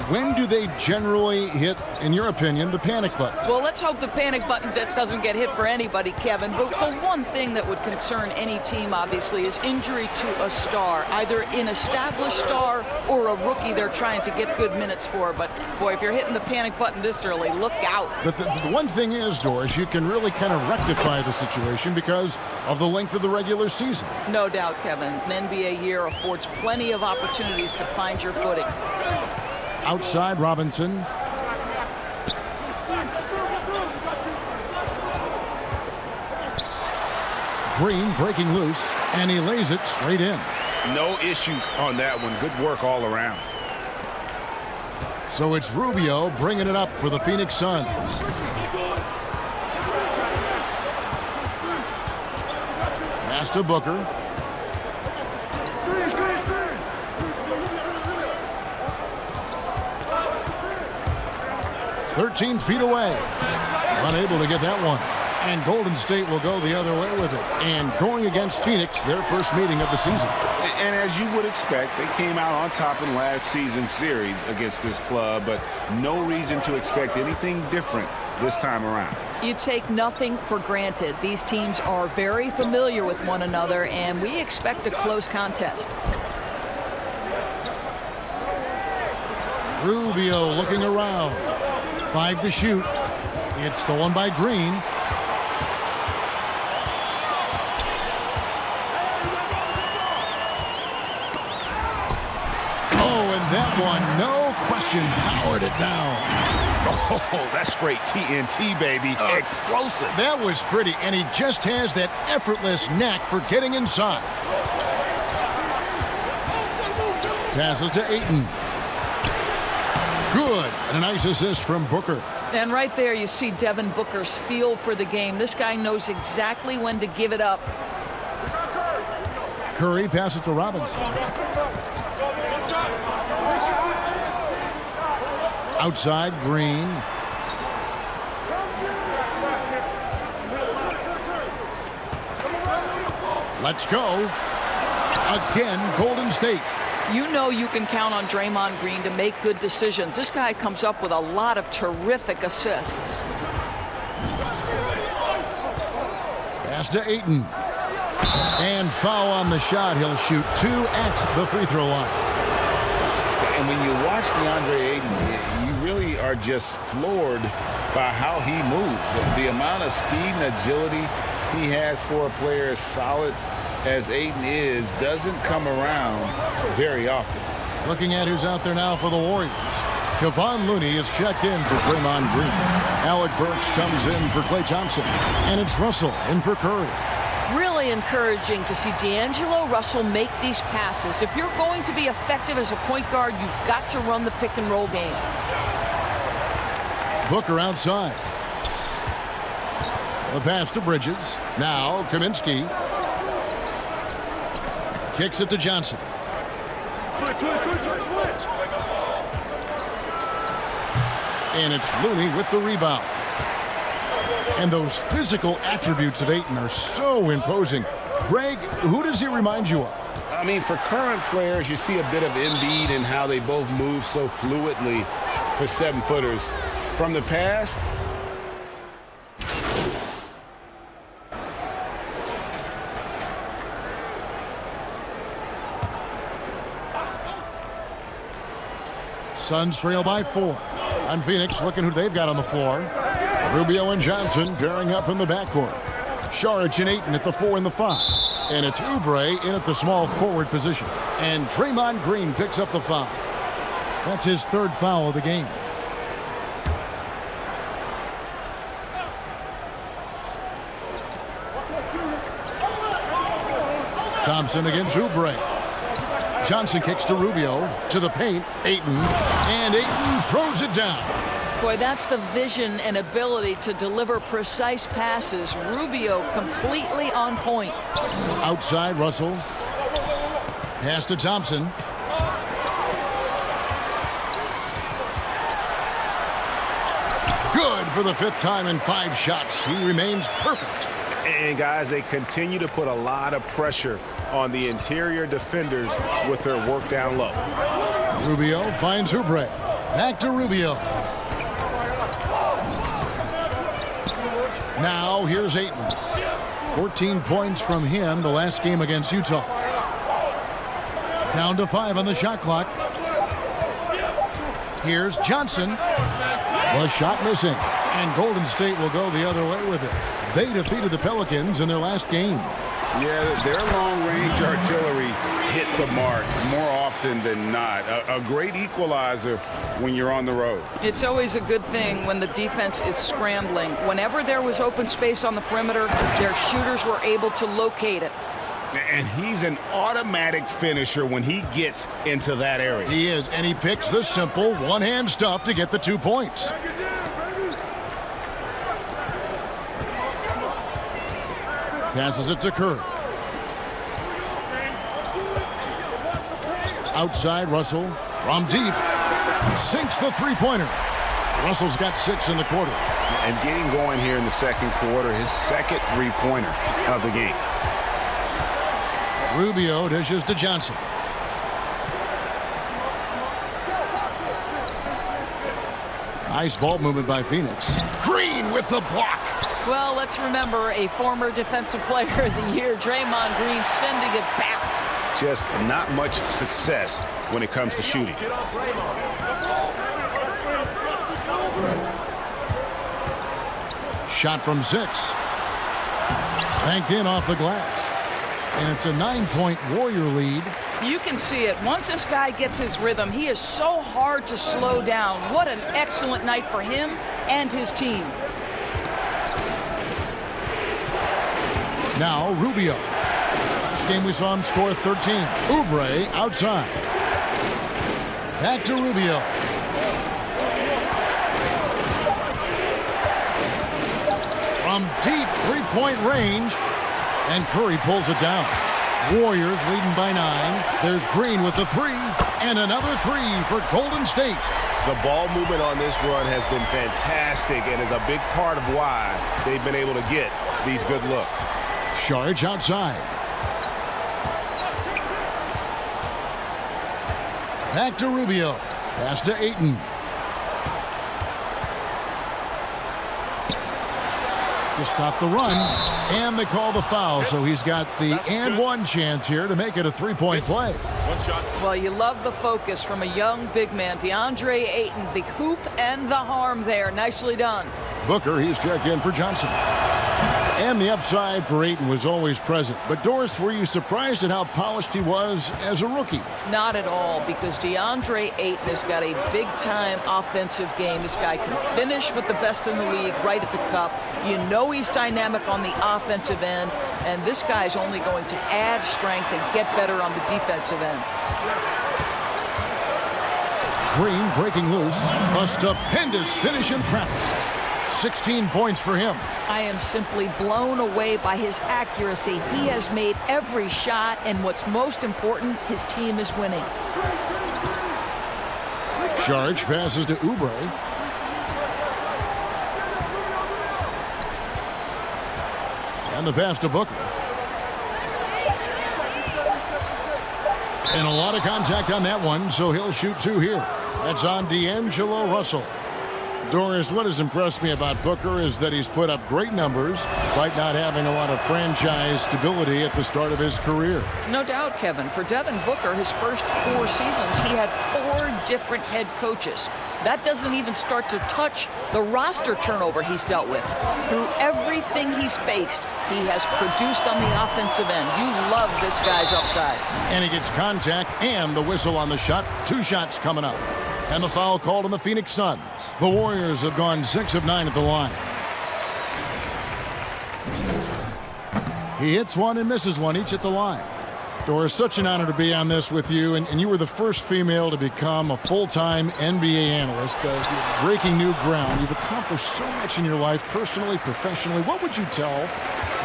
When do they generally hit, in your opinion, the panic button? Well, let's hope the panic button doesn't get hit for anybody, Kevin. But the one thing that would concern any team, obviously, is injury to a star, either an established star or a rookie they're trying to get good minutes for. But, boy, if you're hitting the panic button this early, look out. But the one thing is, Doris, you can really kind of rectify the situation because of the length of the regular season. No doubt, Kevin. An NBA year affords plenty of opportunities to find your footing. Outside, Robinson. Green breaking loose, and he lays it straight in. No issues on that one. Good work all around. So it's Rubio bringing it up for the Phoenix Suns. Pass to Booker. 13 feet away. Unable to get that one. And Golden State will go the other way with it. And going against Phoenix, their first meeting of the season. And as you would expect, they came out on top in last season's series against this club, but no reason to expect anything different this time around. You take nothing for granted. These teams are very familiar with one another, and we expect a close contest. Rubio looking around. 5 to shoot. It's stolen by Green. Oh, and that one, no question, powered it down. Oh, that's straight TNT, baby. Explosive. That was pretty, and he just has that effortless knack for getting inside. Passes to Ayton. Good. And a nice assist from Booker. And right there you see Devin Booker's feel for the game. This guy knows exactly when to give it up. Curry passes to Robinson. Outside, Green. Let's go. Again, Golden State. You know you can count on Draymond Green to make good decisions. This guy comes up with a lot of terrific assists. Pass to Ayton. And foul on the shot. He'll shoot 2 at the free throw line. And when you watch DeAndre Ayton, you really are just floored by how he moves. The amount of speed and agility he has for a player as solid as Ayton is doesn't come around very often. Looking at who's out there now for the Warriors. Kevon Looney is checked in for Draymond Green. Alec Burks comes in for Klay Thompson. And it's Russell in for Curry. Really encouraging to see D'Angelo Russell make these passes. If you're going to be effective as a point guard, you've got to run the pick and roll game. Booker outside. The pass to Bridges. Now Kaminsky. Kicks it to Johnson. Switch. And it's Looney with the rebound. And those physical attributes of Ayton are so imposing. Greg, who does he remind you of? I mean, for current players, you see a bit of Embiid and how they both move so fluidly for 7-footers. From the past, Suns trail by 4. On Phoenix, looking who they've got on the floor. Rubio and Johnson pairing up in the backcourt. Saric and Ayton at the 4 and the 5. And it's Oubre in at the small forward position. And Draymond Green picks up the foul. That's his 3rd foul of the game. Thompson against Oubre. Johnson kicks to Rubio, to the paint, Ayton, and Ayton throws it down. Boy, that's the vision and ability to deliver precise passes. Rubio completely on point. Outside, Russell. Pass to Thompson. Good for the 5th time in 5 shots. He remains perfect. and guys, they continue to put a lot of pressure on the interior defenders with their work down low. Rubio finds Oubre. Back to Rubio. Now here's Ayton. 14 points from him the last game against Utah. Down to 5 on the shot clock. Here's Johnson. The shot missing. And Golden State will go the other way with it. They defeated the Pelicans in their last game. Yeah, their long-range artillery hit the mark more often than not. A great equalizer when you're on the road. It's always a good thing when the defense is scrambling. Whenever there was open space on the perimeter, their shooters were able to locate it. And he's an automatic finisher when he gets into that area. He is, and he picks the simple one-hand stuff to get the 2 points. Passes it to Curry. Outside, Russell from deep. Sinks the three-pointer. Russell's got 6 in the quarter. And getting going here in the second quarter, his second three-pointer of the game. Rubio dishes to Johnson. Nice ball movement by Phoenix. Green with the block. Well, let's remember a former defensive player of the year, Draymond Green, sending it back. Just not much success when it comes to shooting. Shot from 6. Banked in off the glass. And it's a 9-point Warrior lead. You can see it. Once this guy gets his rhythm, he is so hard to slow down. What an excellent night for him and his team. Now Rubio. Last game we saw him score 13. Oubre outside. Back to Rubio. From deep three-point range. And Curry pulls it down. Warriors leading by 9. There's Green with the 3. And another 3 for Golden State. The ball movement on this run has been fantastic and is a big part of why they've been able to get these good looks. Charge outside. Back to Rubio. Pass to Ayton. To stop the run, and they call the foul, so he's got the and one chance here to make it a 3-point play. Well, you love the focus from a young big man, DeAndre Ayton, the hoop and the harm there. Nicely done. Booker, he's checked in for Johnson. And the upside for Ayton was always present. But, Doris, were you surprised at how polished he was as a rookie? Not at all, because DeAndre Ayton has got a big-time offensive game. This guy can finish with the best in the league right at the cup. You know he's dynamic on the offensive end, and this guy's only going to add strength and get better on the defensive end. Green breaking loose. A stupendous finish in traffic. 16 points for him. I am simply blown away by his accuracy. He has made every shot, and what's most important, his team is winning. Charge passes to Oubre. And the pass to Booker. And a lot of contact on that one, so he'll shoot 2 here. That's on D'Angelo Russell. Doris, what has impressed me about Booker is that he's put up great numbers despite not having a lot of franchise stability at the start of his career. No doubt, Kevin. For Devin Booker, his first 4 seasons, he had 4 different head coaches. That doesn't even start to touch the roster turnover he's dealt with. Through everything he's faced, he has produced on the offensive end. You love this guy's upside. And he gets contact and the whistle on the shot. 2 shots coming up. And the foul called on the Phoenix Suns. The Warriors have gone 6 of 9 at the line. He hits one and misses one, each at the line. Doris, such an honor to be on this with you. And you were the first female to become a full-time NBA analyst, breaking new ground. You've accomplished so much in your life, personally, professionally. What would you tell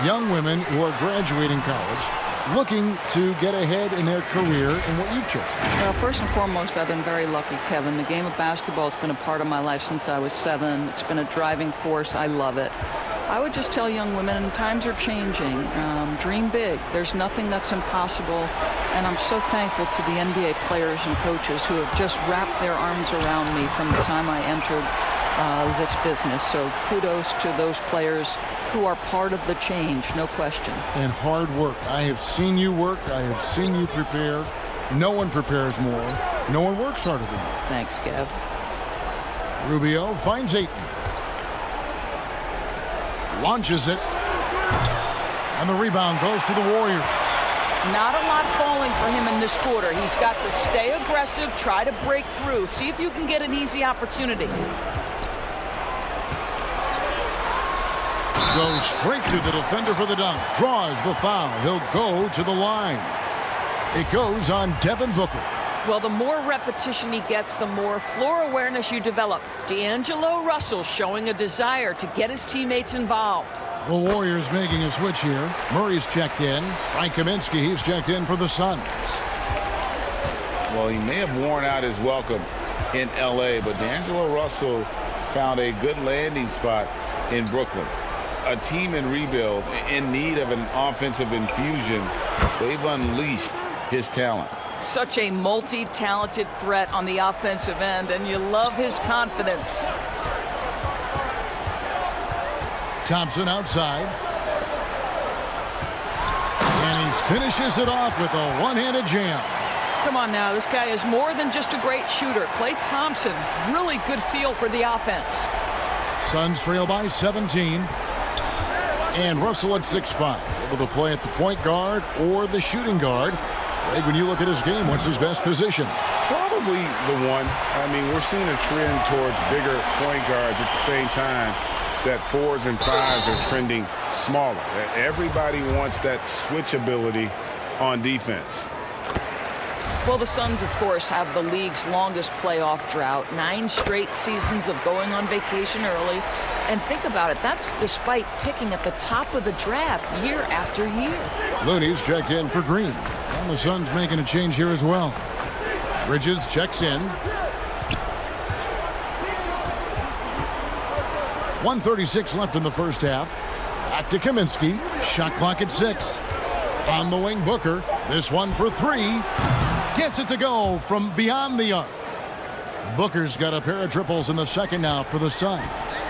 young women who are graduating college, looking to get ahead in their career and what you've chosen? Well, first and foremost, I've been very lucky, Kevin. The game of basketball has been a part of my life since I was 7. It's been a driving force. I love it. I would just tell young women, times are changing. Dream big. There's nothing that's impossible. And I'm so thankful to the NBA players and coaches who have just wrapped their arms around me from the time I entered this business. So kudos to those players who are part of the change, no question. And hard work. I have seen you work. I have seen you prepare. No one prepares more. No one works harder than you. Thanks, Kev. Rubio finds Ayton. Launches it. And the rebound goes to the Warriors. Not a lot falling for him in this quarter. He's got to stay aggressive, try to break through. See if you can get an easy opportunity. Goes straight through the defender for the dunk. Draws the foul. He'll go to the line. It goes on Devin Booker. Well, the more repetition he gets, the more floor awareness you develop. D'Angelo Russell showing a desire to get his teammates involved. The Warriors making a switch here. Murray's checked in. Frank Kaminsky, he's checked in for the Suns. Well, he may have worn out his welcome in L.A., but D'Angelo Russell found a good landing spot in Brooklyn. A team in rebuild, in need of an offensive infusion. They've unleashed his talent. Such a multi-talented threat on the offensive end, and you love his confidence. Thompson outside. And he finishes it off with a one-handed jam. Come on now, this guy is more than just a great shooter. Klay Thompson, really good feel for the offense. Suns trail by 17. And Russell at 6'5", able to play at the point guard or the shooting guard. Greg, when you look at his game, what's his best position? Probably the one. I mean, we're seeing a trend towards bigger point guards at the same time that 4s and 5s are trending smaller. Everybody wants that switch ability on defense. Well, the Suns, of course, have the league's longest playoff drought. 9 straight seasons of going on vacation early. And think about it, that's despite picking at the top of the draft year after year. Looney's checked in for Green. And the Suns making a change here as well. Bridges checks in. 1:36 left in the first half. Back to Kaminsky. Shot clock at 6. On the wing, Booker. This one for 3. Gets it to go from beyond the arc. Booker's got a pair of triples in the second now for the Suns.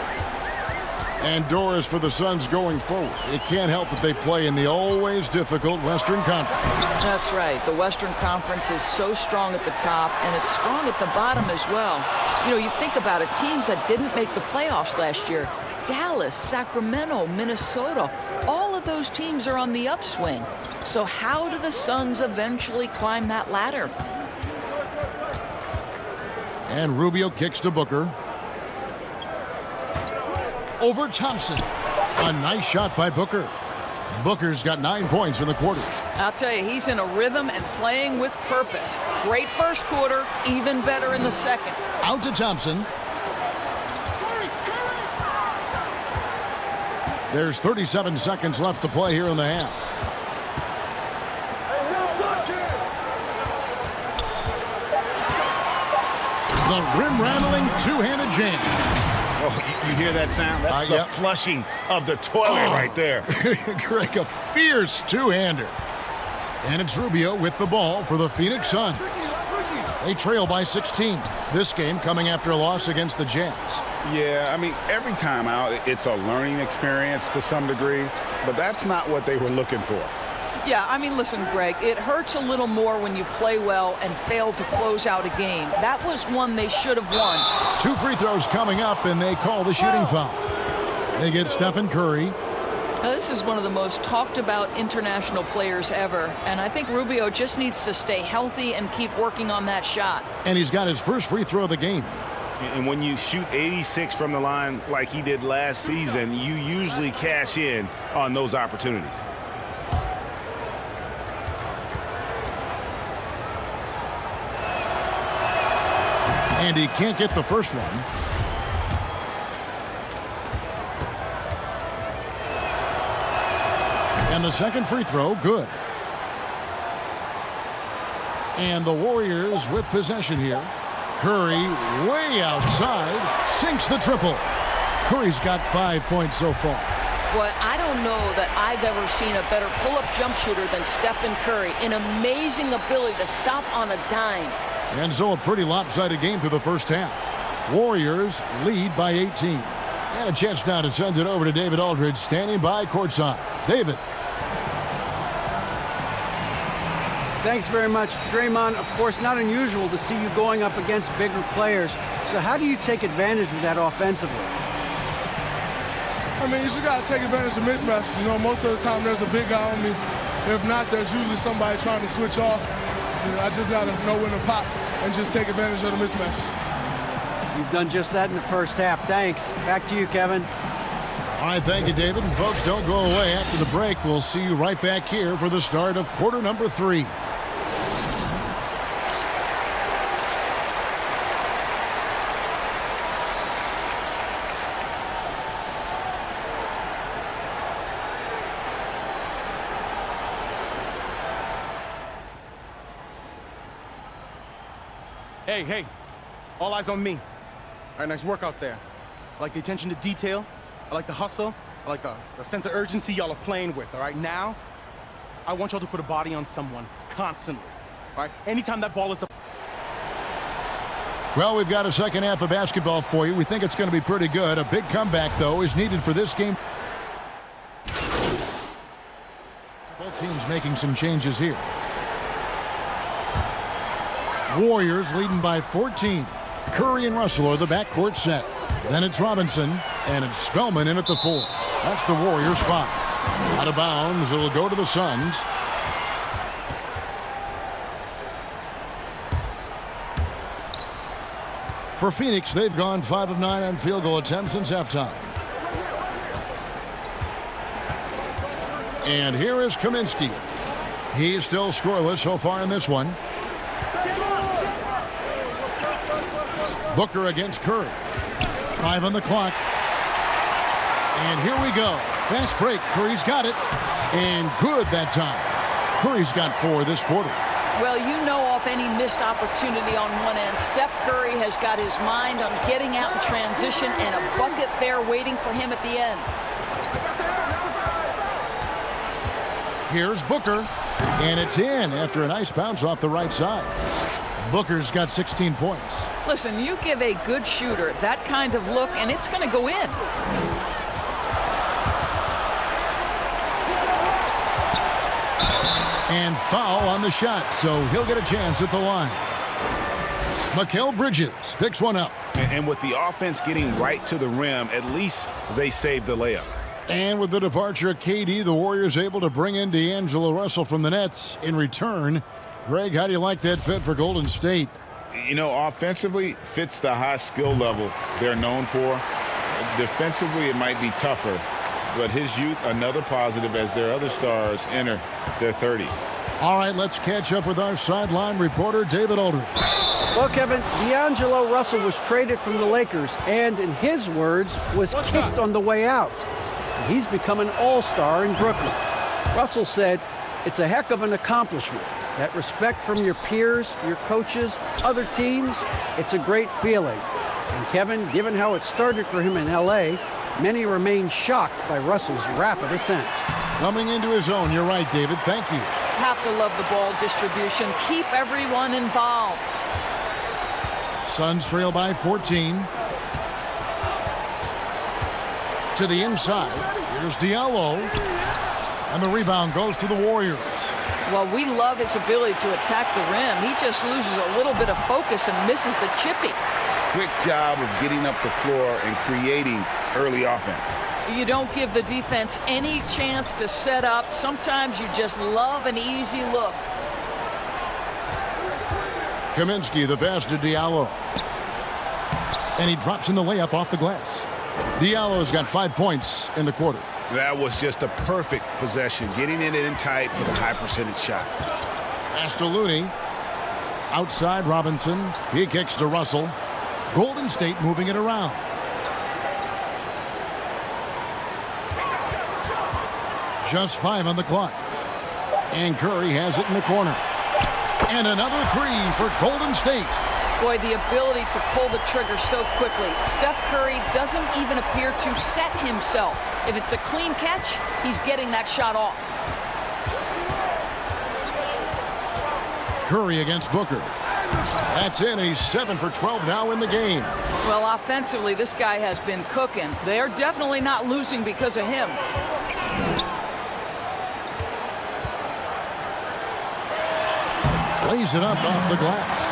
And Doris for the Suns going forward. It can't help that they play in the always difficult Western Conference. That's right. The Western Conference is so strong at the top, and it's strong at the bottom as well. You know, you think about it, teams that didn't make the playoffs last year, Dallas, Sacramento, Minnesota, all of those teams are on the upswing. So how do the Suns eventually climb that ladder? And Rubio kicks to Booker. Over Thompson. A nice shot by Booker. Booker's got 9 points in the quarter. I'll tell you, he's in a rhythm and playing with purpose. Great first quarter, even better in the second. Out to Thompson. There's 37 seconds left to play here in the half. The rim-rattling two-handed jam. Oh, you hear that sound? That's the flushing of the toilet right there. Greg, a fierce two-hander. And it's Rubio with the ball for the Phoenix Suns. They trail by 16. This game coming after a loss against the Jazz. Yeah, I mean, every time out, it's a learning experience to some degree, but that's not what they were looking for. Yeah, I mean, listen, Greg, it hurts a little more when you play well and fail to close out a game. That was one they should have won. 2 free throws coming up, and they call the shooting foul. They get Stephen Curry. Now, this is one of the most talked about international players ever, and I think Rubio just needs to stay healthy and keep working on that shot. And he's got his first free throw of the game. And when you shoot 86 from the line like he did last season, you usually cash in on those opportunities. And he can't get the first one. And the second free throw, good. And the Warriors with possession here. Curry way outside, sinks the triple. Curry's got 5 points so far. Boy, I don't know that I've ever seen a better pull-up jump shooter than Stephen Curry. An amazing ability to stop on a dime. And so a pretty lopsided game through the first half. Warriors lead by 18. And a chance now to send it over to David Aldridge, standing by courtside. David. Thanks very much, Draymond. Of course, not unusual to see you going up against bigger players. So how do you take advantage of that offensively? I mean, you just got to take advantage of mismatches. You know, most of the time there's a big guy on me. If not, there's usually somebody trying to switch off. You know, I just got to know when to pop and just take advantage of the mismatches. You've done just that in the first half. Thanks. Back to you, Kevin. All right, thank you, David. And folks, don't go away. After the break, we'll see you right back here for the start of quarter number 3. Hey, all eyes on me. All right, nice work out there. I like the attention to detail. I like the hustle. I like the sense of urgency y'all are playing with, all right? Now, I want y'all to put a body on someone constantly, all right? Anytime that ball is up. Well, we've got a second half of basketball for you. We think it's going to be pretty good. A big comeback, though, is needed for this game. Both teams making some changes here. Warriors leading by 14. Curry and Russell are the backcourt set. Then it's Robinson, and it's Spellman in at the 4. That's the Warriors' 5. Out of bounds, it'll go to the Suns. For Phoenix, they've gone 5 of 9 on field goal attempts since halftime. And here is Kaminsky. He's still scoreless so far in this one. Booker against Curry. 5 on the clock. And here we go. Fast break. Curry's got it. And good that time. Curry's got 4 this quarter. Well, you know, off any missed opportunity on one end, Steph Curry has got his mind on getting out in transition and a bucket there waiting for him at the end. Here's Booker. And it's in after a nice bounce off the right side. Booker's got 16 points. Listen, you give a good shooter that kind of look, and it's going to go in. And foul on the shot, so he'll get a chance at the line. Mikal Bridges picks one up. And with the offense getting right to the rim, at least they saved the layup. And with the departure of KD, the Warriors able to bring in D'Angelo Russell from the Nets in return. Greg, how do you like that fit for Golden State? You know, offensively, fits the high skill level they're known for. Defensively, it might be tougher. But his youth, another positive as their other stars enter their 30s. All right, let's catch up with our sideline reporter, David Aldridge. Well, Kevin, D'Angelo Russell was traded from the Lakers and, in his words, was kicked on the way out. And he's become an all-star in Brooklyn. Russell said, "It's a heck of an accomplishment. That respect from your peers, your coaches, other teams, it's a great feeling." And Kevin, given how it started for him in L.A., many remain shocked by Russell's rapid ascent. Coming into his own, you're right, David. Thank you. Have to love the ball distribution. Keep everyone involved. Suns trail by 14. To the inside. Here's Diallo. And the rebound goes to the Warriors. Well, we love his ability to attack the rim. He just loses a little bit of focus and misses the chippy. Quick job of getting up the floor and creating early offense. You don't give the defense any chance to set up. Sometimes you just love an easy look. Kaminsky, the pass to Diallo. And he drops in the layup off the glass. Diallo's got 5 points in the quarter. That was just a perfect possession, getting it in tight for the high percentage shot. Pass to Looney. Outside Robinson. He kicks to Russell. Golden State moving it around. Just 5 on the clock. And Curry has it in the corner. And another 3 for Golden State. Boy, the ability to pull the trigger so quickly. Steph Curry doesn't even appear to set himself. If it's a clean catch, he's getting that shot off. Curry against Booker. That's in. He's 7 for 12 now in the game. Well, offensively, this guy has been cooking. They're definitely not losing because of him. Lays it up off the glass.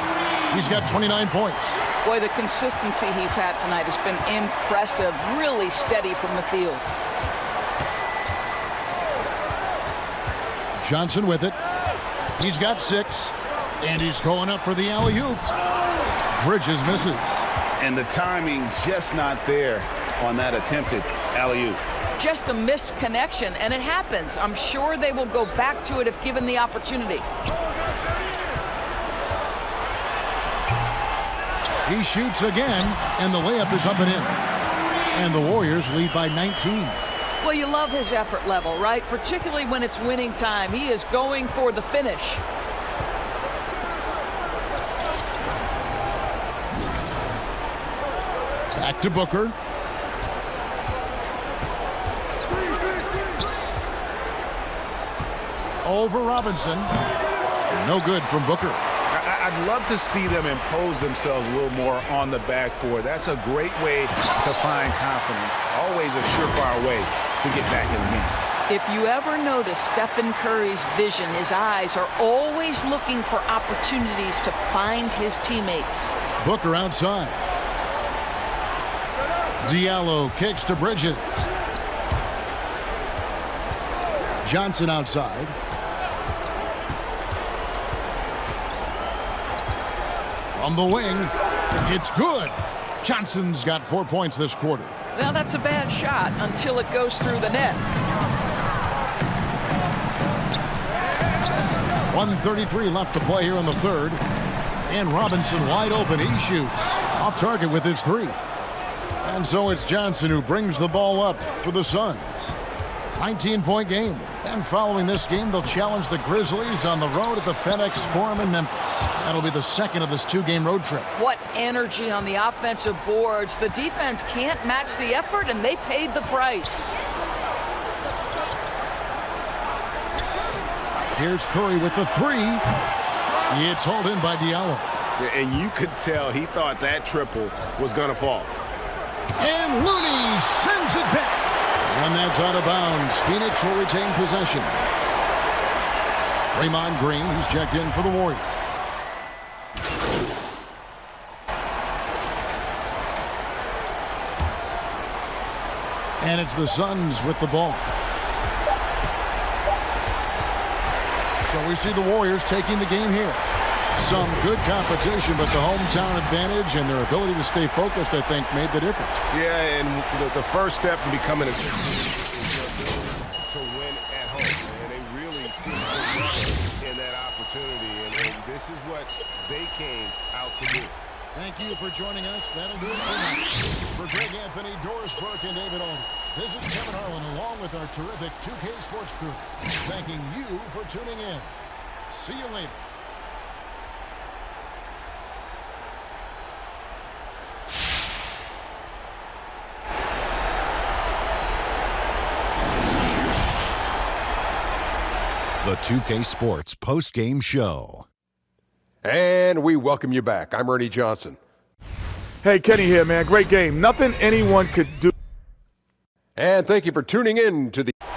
He's got 29 points. Boy, the consistency he's had tonight has been impressive. Really steady from the field. Johnson with it. He's got 6. And he's going up for the alley-oop. Bridges misses. And the timing just not there on that attempted alley-oop. just a missed connection, and it happens. I'm sure they will go back to it if given the opportunity. He shoots again, and the layup is up and in. And the Warriors lead by 19. Well, you love his effort level, right? Particularly when it's winning time. He is going for the finish. Back to Booker. Over Robinson. No good from Booker. I'd love to see them impose themselves a little more on the backboard. That's a great way to find confidence. Always a surefire way to get back in the game. If you ever notice Stephen Curry's vision, his eyes are always looking for opportunities to find his teammates. Booker outside. Diallo kicks to Bridges. Johnson outside. From the wing, it's good. Johnson's got 4 points this quarter. Well, that's a bad shot until it goes through the net. 1:33 left to play here in the third. And Robinson wide open. He shoots. Off target with his three. And so it's Johnson who brings the ball up for the Suns. 19-point game. And following this game, they'll challenge the Grizzlies on the road at the FedEx Forum in Memphis. That'll be the second of this two-game road trip. What energy on the offensive boards. The defense can't match the effort, and they paid the price. Here's Curry with the three. It's hauled in by Diallo. And you could tell he thought that triple was going to fall. And Looney sends it back. And that's out of bounds. Phoenix will retain possession. Draymond Green, he's checked in for the Warriors. And it's the Suns with the ball. So we see the Warriors taking the game here. Some good competition, but the hometown advantage and their ability to stay focused, I think, made the difference. Yeah, and the first step in becoming a to win at home. And they really see in that opportunity. And this is what they came out to do. Thank you for joining us. That'll do it for now. For Greg Anthony, Doris Burke, and David Alden, this is Kevin Harlan along with our terrific 2K Sports crew, thanking you for tuning in. See you later. The 2K Sports post-game show. And we welcome you back. I'm Ernie Johnson. Hey, Kenny here, man. Great game. Nothing anyone could do. And thank you for tuning in to the... Hey,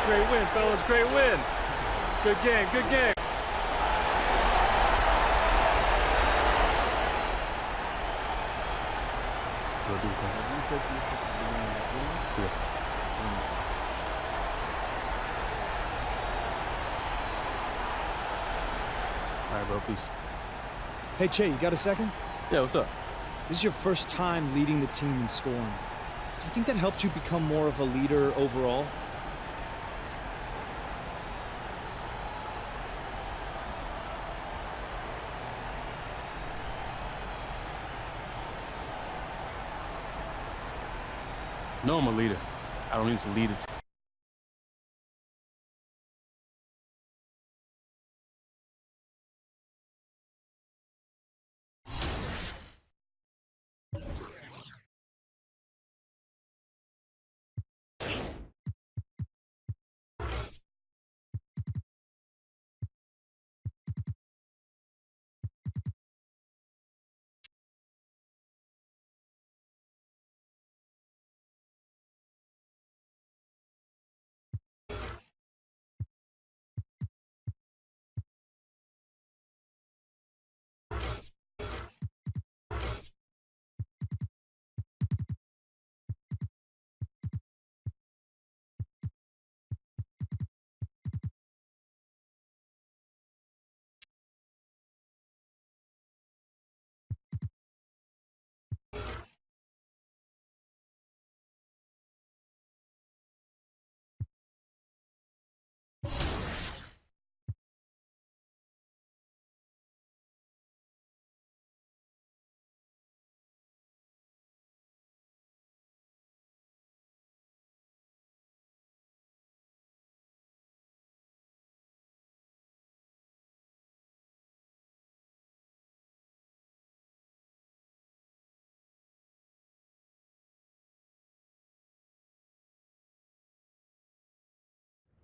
great win, fellas. Great win. Good game. Good game. All right, bro, peace. Hey, Che, you got a second? Yeah, what's up? This is your first time leading the team in scoring. Do you think that helped you become more of a leader overall? No, I'm a leader. I don't need to lead a team.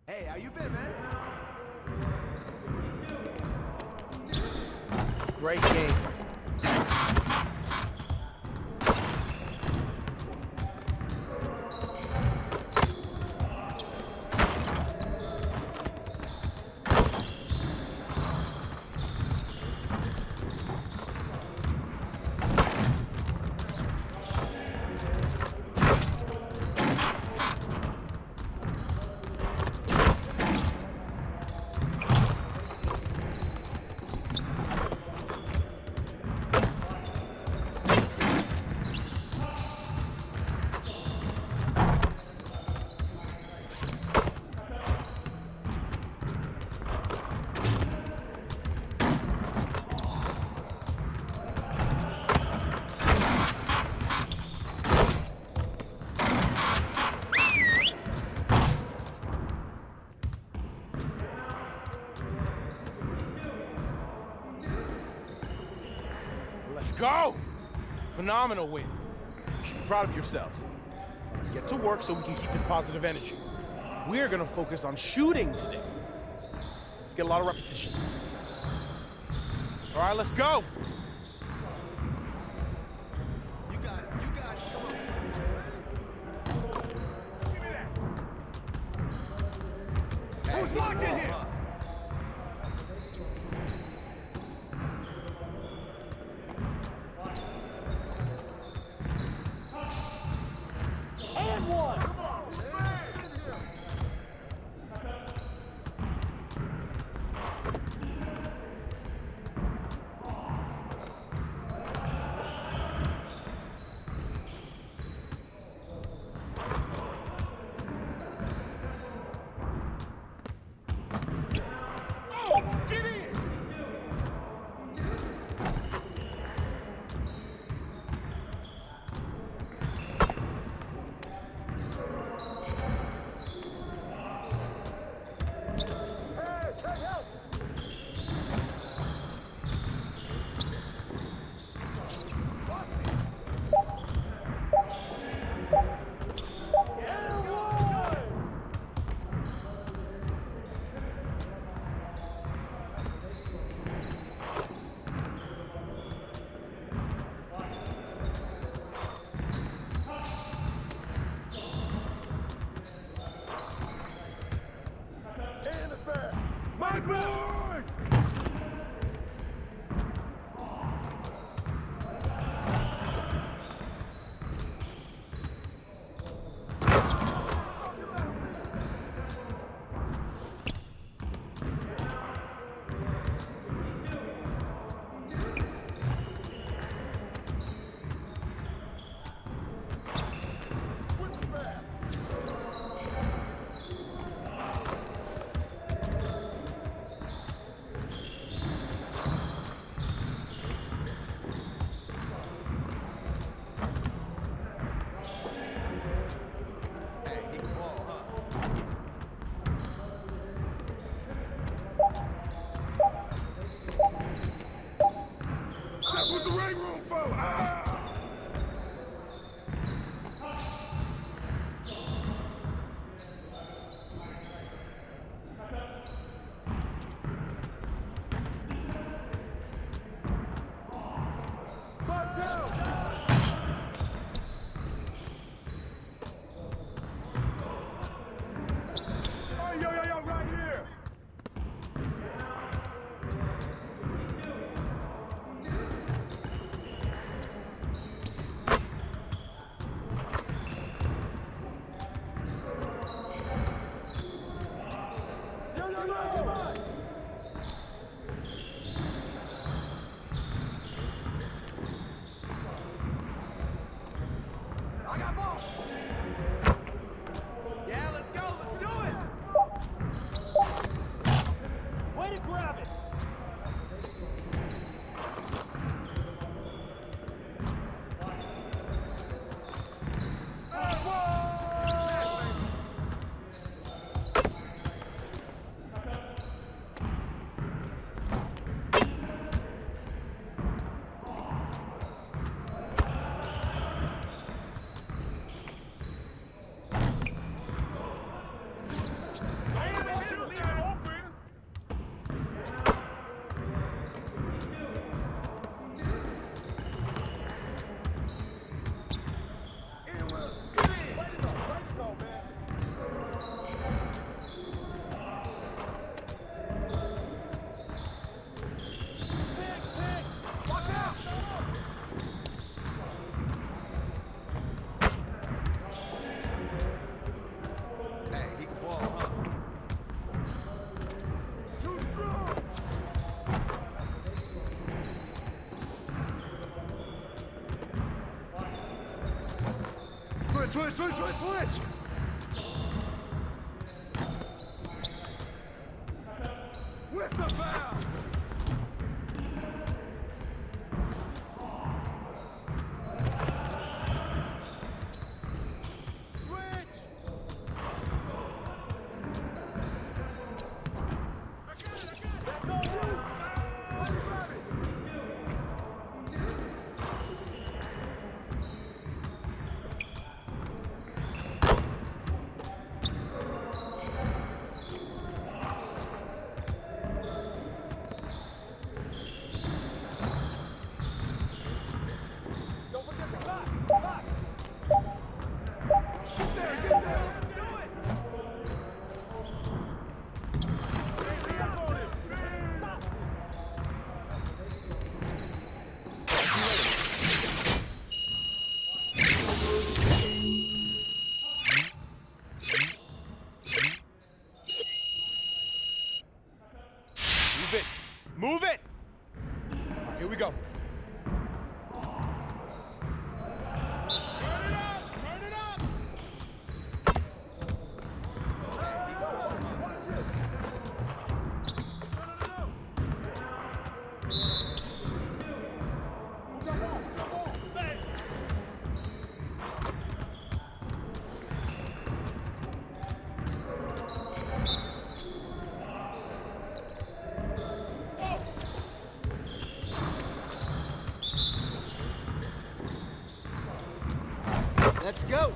Hey, how you been, man? Great game. Let's go! Phenomenal win. You should be proud of yourselves. Let's get to work so we can keep this positive energy. We're gonna focus on shooting today. Let's get a lot of repetitions. All right, let's go! You got it. You got it. Come on. Who's locked in here? And one! Switch. With the foul. Move it! All right, here we go. Let's go.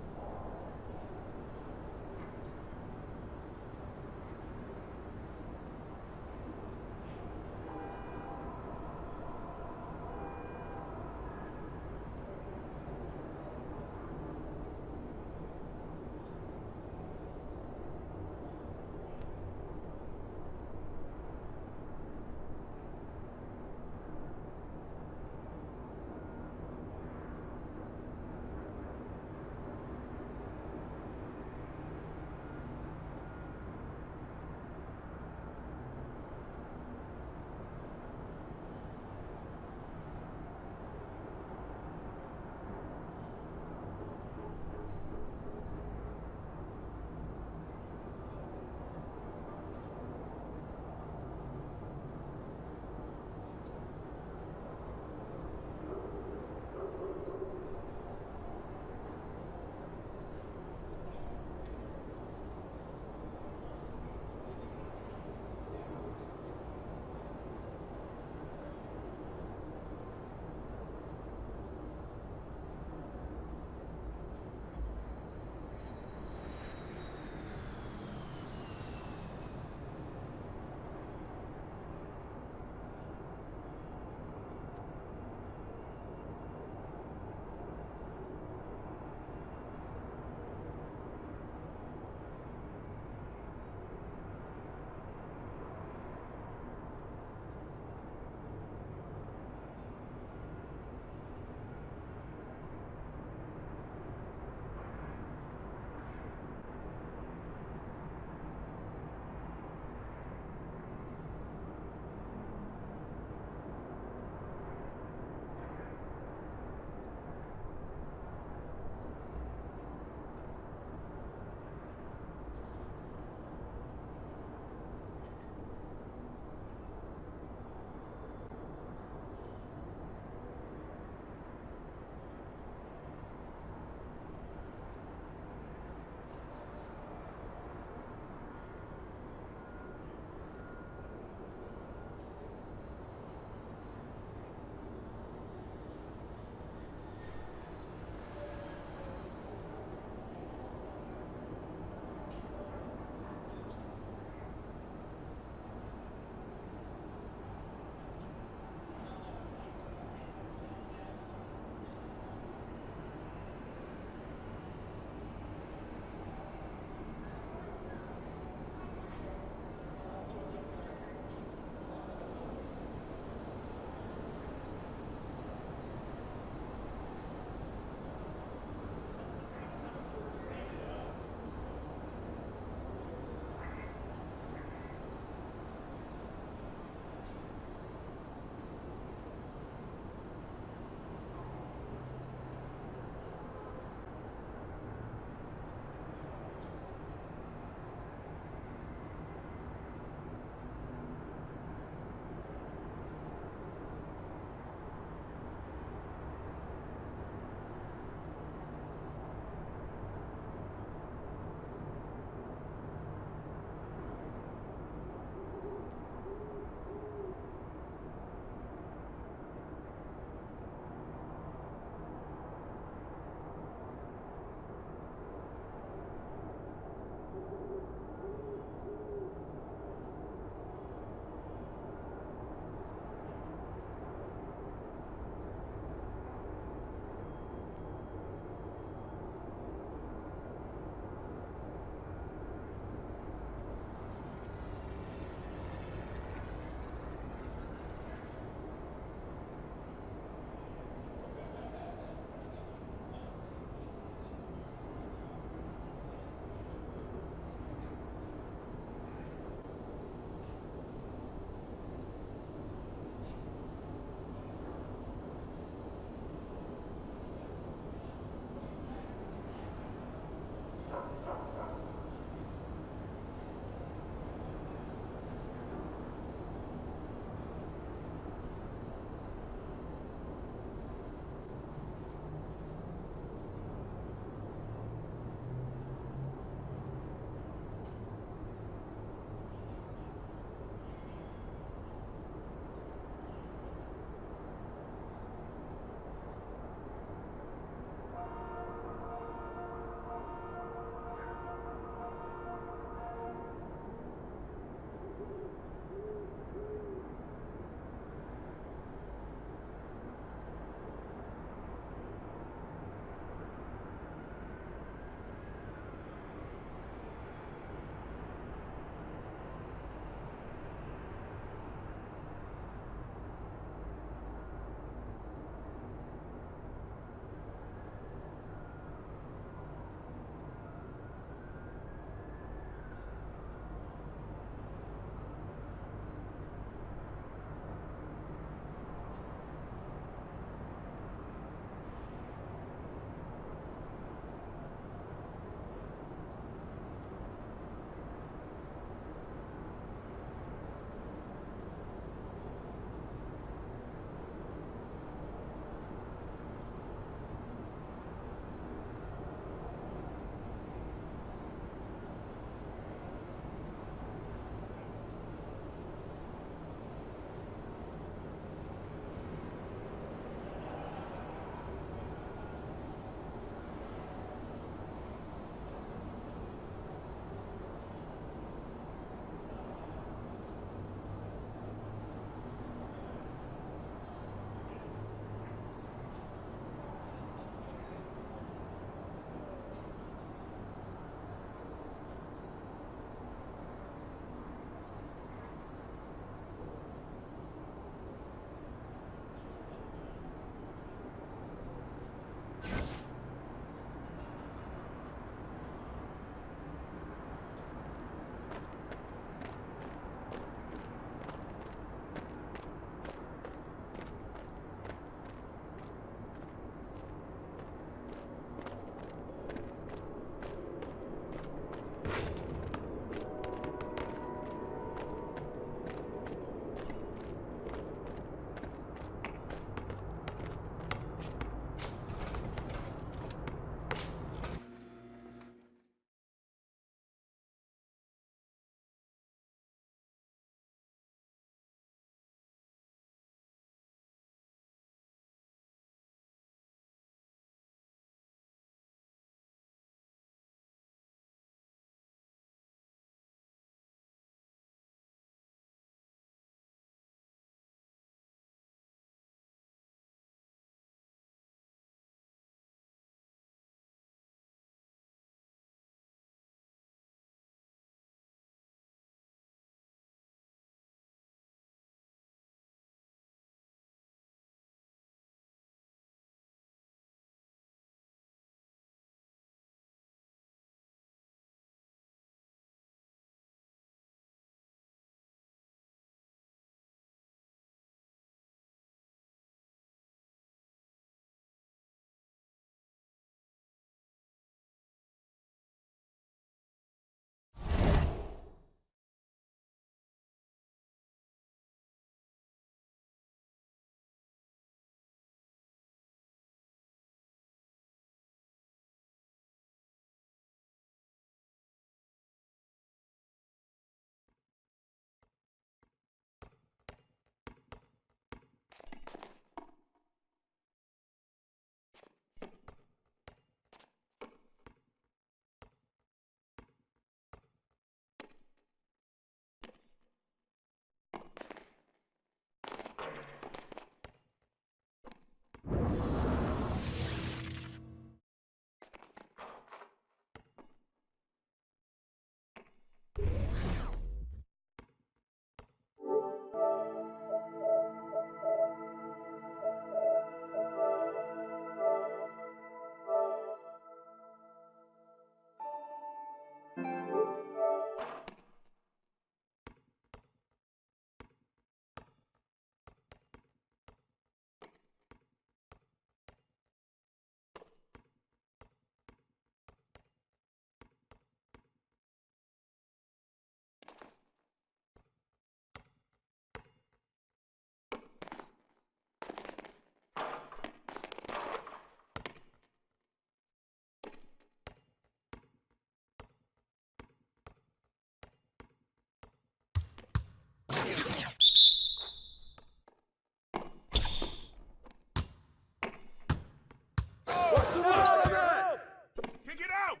Kick it out!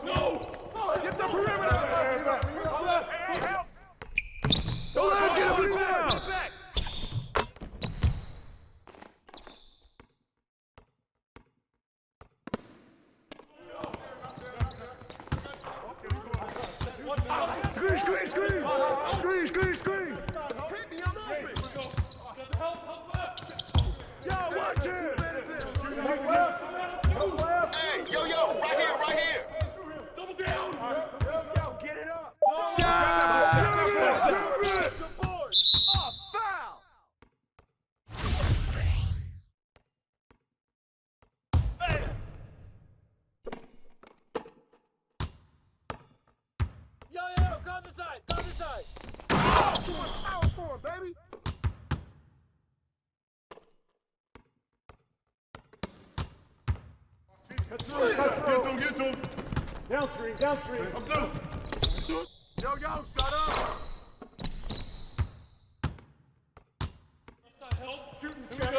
No! Get the perimeter! Hey, help! Don't let him get a rebound! Screen, screen, screen! Screen, screen, screen! Hit me, I'm open! Yo, watch it! Hey, yo, yo, right here, right here! Double down! Yo, get it up! Oh, foul! Yo, come this side, come this side! Foul for him, baby! Get to him. Downstream, downstream. I'm through. Yo, shut up. Help. Shooting scare.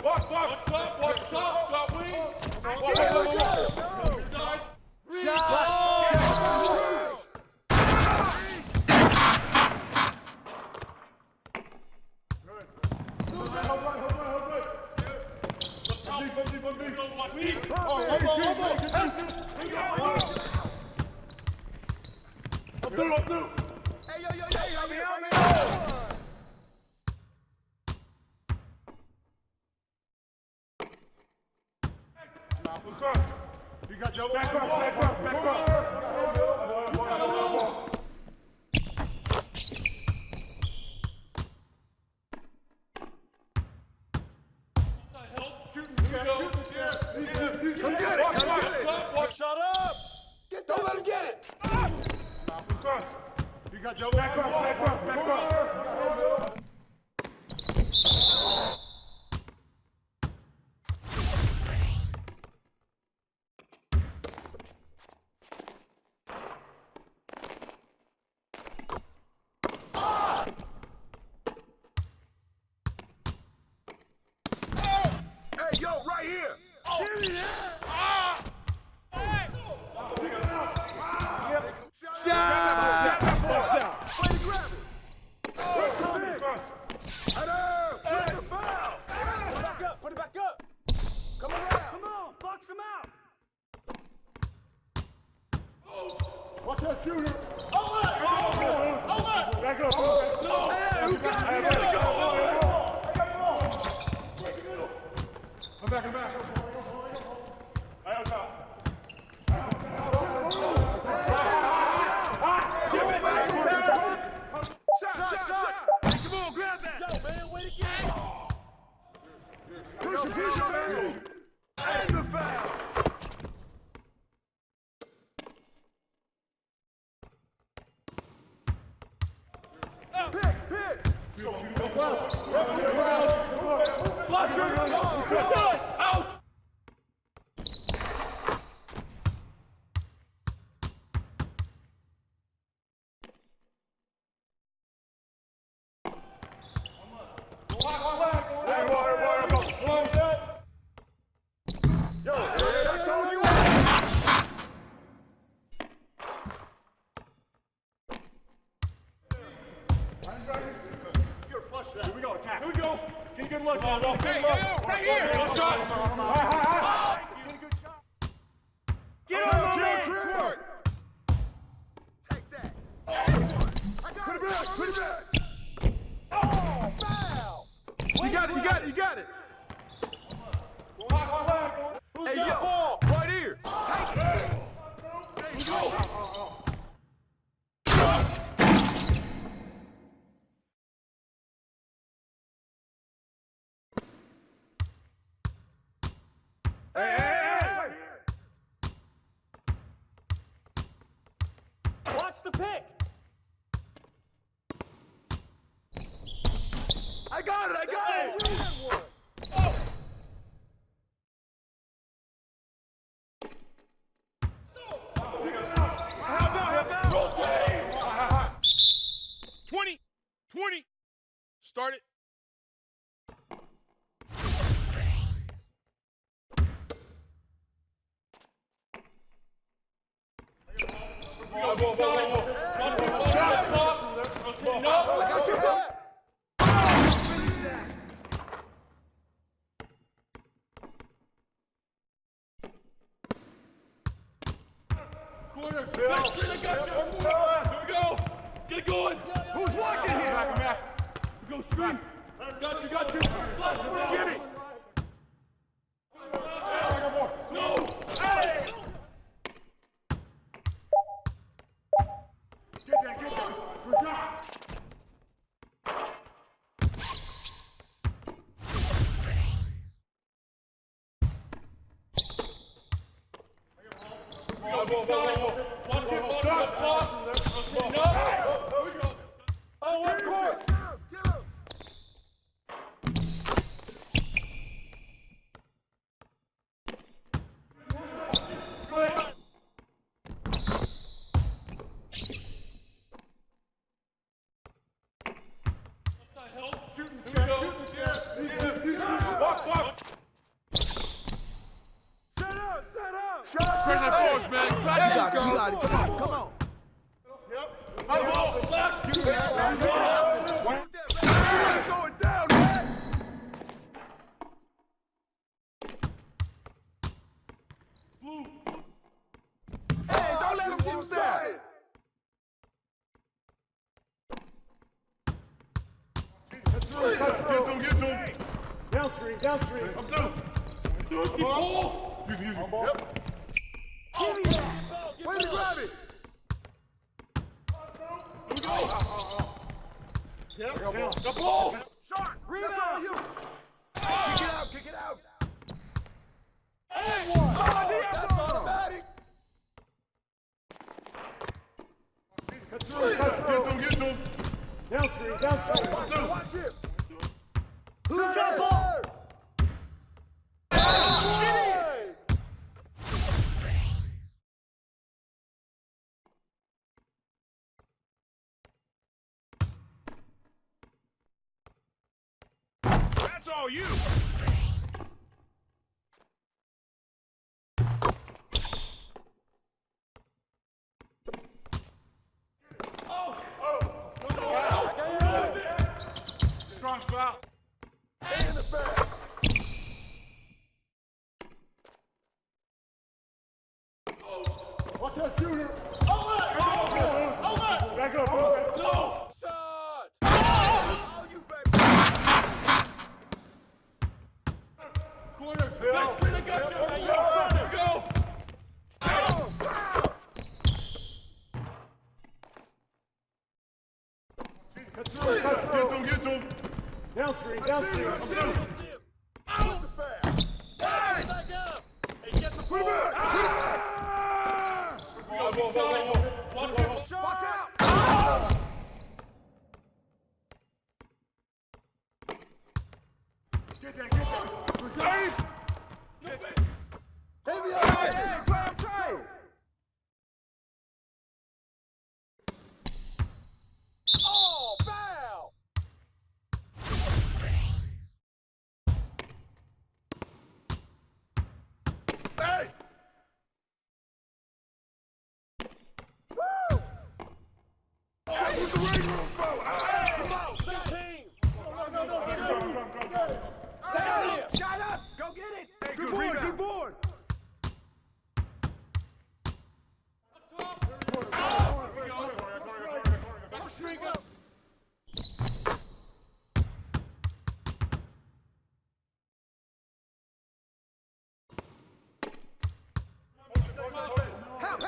Watch up, got wing. Side. Hey, yo, you got double. Back up. Shut up! Don't let him get it! You got double. Back up. Hey, yo, right here! Put it back up! Come around! Come on, box him out! Watch that shooter! Hold it! Back up! No! Hey, who got it? I'm back. Hey, on top. Shot! Hey, come on, grab that! Yo, man, way to get it! Push it, man! And the foul! Pick! Out! Here we go, attack. Here we go. Get a good look. Hey, right here. Good shot. Get a good shot. Get on the court. Take that. Put it back. Oh, foul. You got it. Who's got the ball? Right here. Take it. There you go. Hey! Watch the pick! I got it! Oh. 20. 20. Start it. Corner. Next screen, I got you. Here we go. Get it going. Who's watching here? Back. Go screen. Got you. Get it. No. Hey. Get that. Good job. Watch it. Oh, one court. Come on. Yep. Going down, man. Blue. Hey, don't let him keep saying. Get through. Down screen. I'm through. Come on. Use me. Yep. Way to grab it. Here we go. Yep. The ball. Shot. That's all you. Kick it out. Hey. That's automatic. Get through. Down screen. Watch it. Who's that ball? That's all you. Strong foul. In the back. Watch that shooter. Back up, bro. No. Shot. Oh, you baby. Corner. Next screen, I got you. Go. Get through. Down screen. I'm through. Out the fast. Back up. Hey, get the ball. Watch out. Get that. Ready? Heavy on try. Oh, foul. Hey. Woo. With the ring room, bro. Come on, same team. No. Stay out here. Shut up. Go get it. Hey, Good board. Help!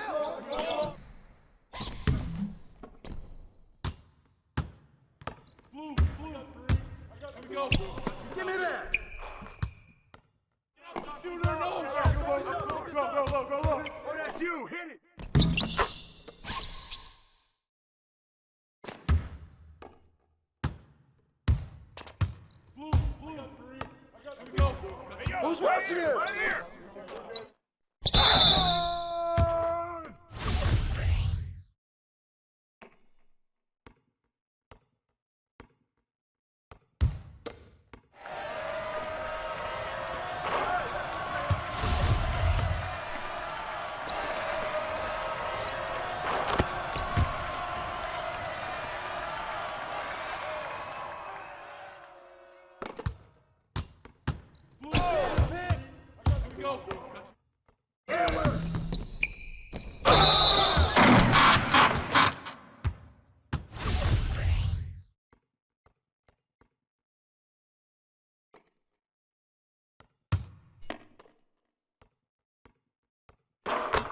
Blue. Here we go. Give me that. Shooter, no. Go. Oh, that's you. Hit it. Blue. Here we go. Who's watching him? Right here.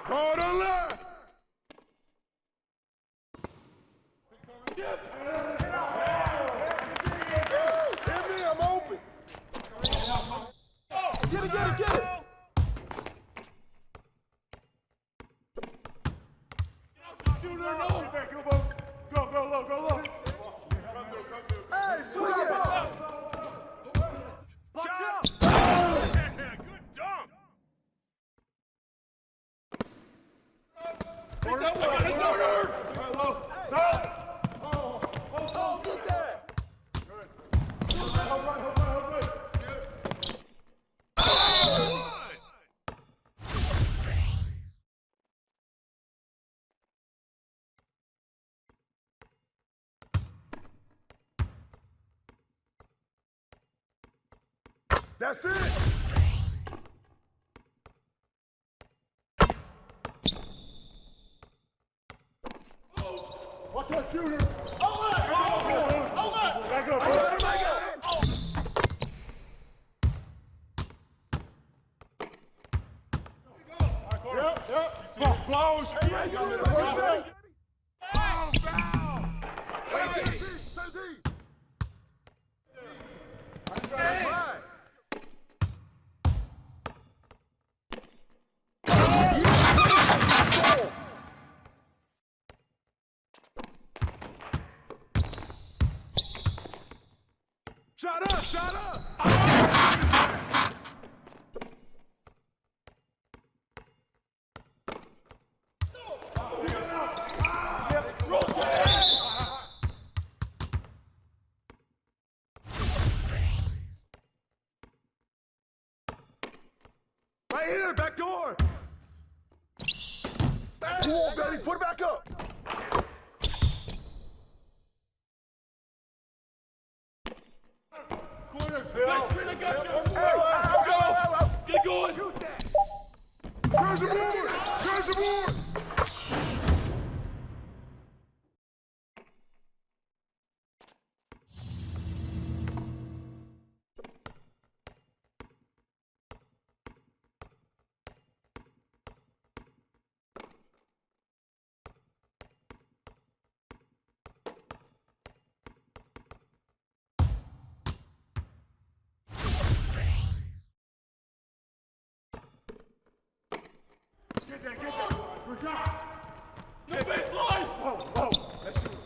Hold on left. Hit me, I'm open. Get it, get it, get it. Shooter, no. Go, go low, go low. Hey, swing it. Shot. Good jump. Take that one. Oh, get that. That's it. Watch that shooter. Back up. Yep. Close. Hey, right there. Foul. Same team. That's fine. Shut up, shut up! Right here, back door! Cool, Betty, put it back up! Next screen, I got you. Go. Get it going. Shoot that. Where's the board? Where's the board? Get that. Good job. No baseline. Whoa. That shit was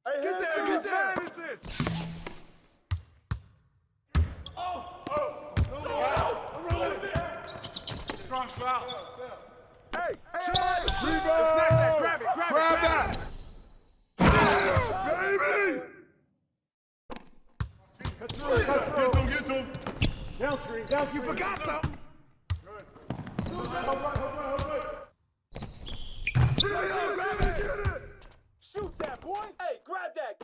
Hey, get there. What is this? I'm rolling there. Strong foul. Hey. Rebound. Snatch that. Grab that. Baby. Get to him. Down screen. Down. You forgot something. Shoot that, boy! Hey, grab that!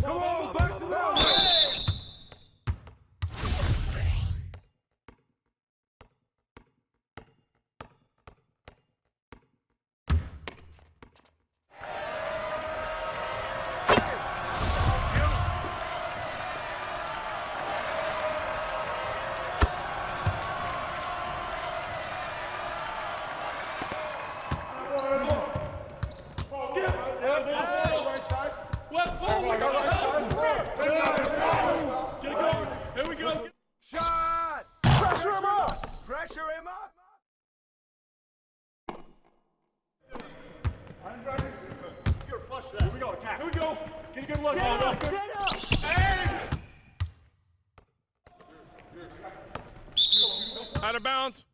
Come on, back to the Here we go. shot! Pressure him up! You're flush that. Here we go. Attack. Here we go. Get a good look. Set up! Hey! Out of bounds.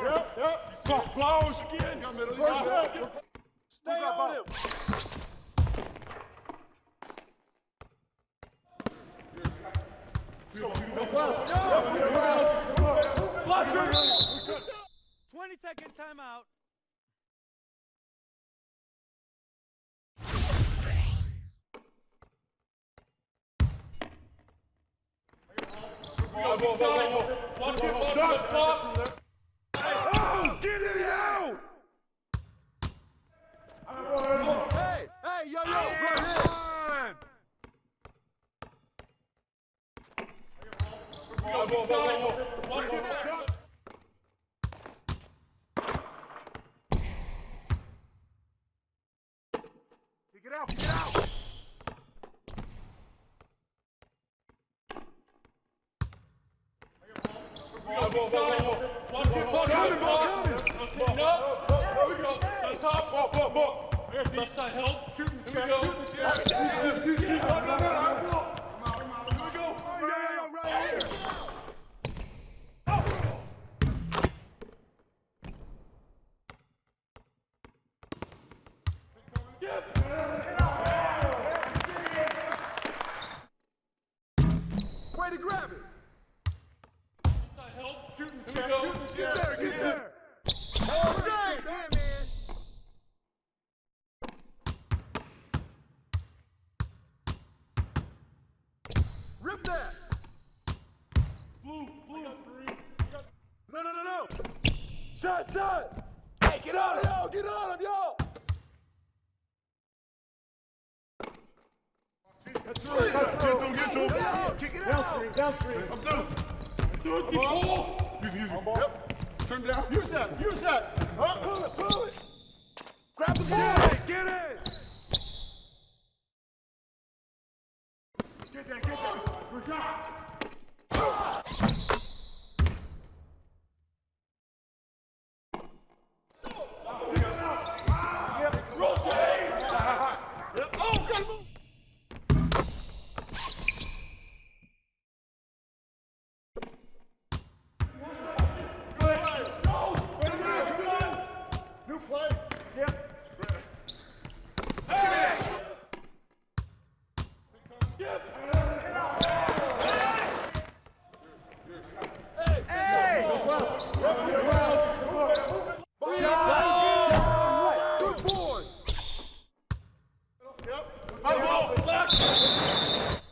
Yep. Close again. Stay on him. Flusher. 20-second timeout. Watch it up top. Oh, get it out! Hey, yo, right here. Watch it back. Get out, get out! Watch it, ball coming, no, here we go, on top. Ball. Left side help. Here we go. Way to grab it! Side help. Here we go. Get there! Oh, dang! Man. Rip that! Blue. No. Shot! Hey, get on him, yo! Get on him, yo! Get through. Kick it out. Downstream. I'm through. Do it, ball. Use me. Yep. Turn down. Use that. Pull it. Grab the ball. Get it. Get that. Good shot. Oh, gotta move. New play. Yep. Good boy.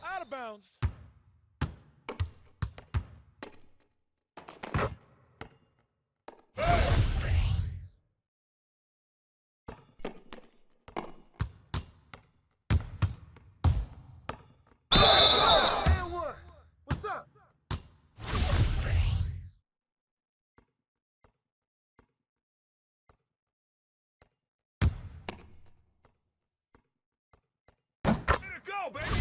Out of bounds. And one. What's up? There you go, baby.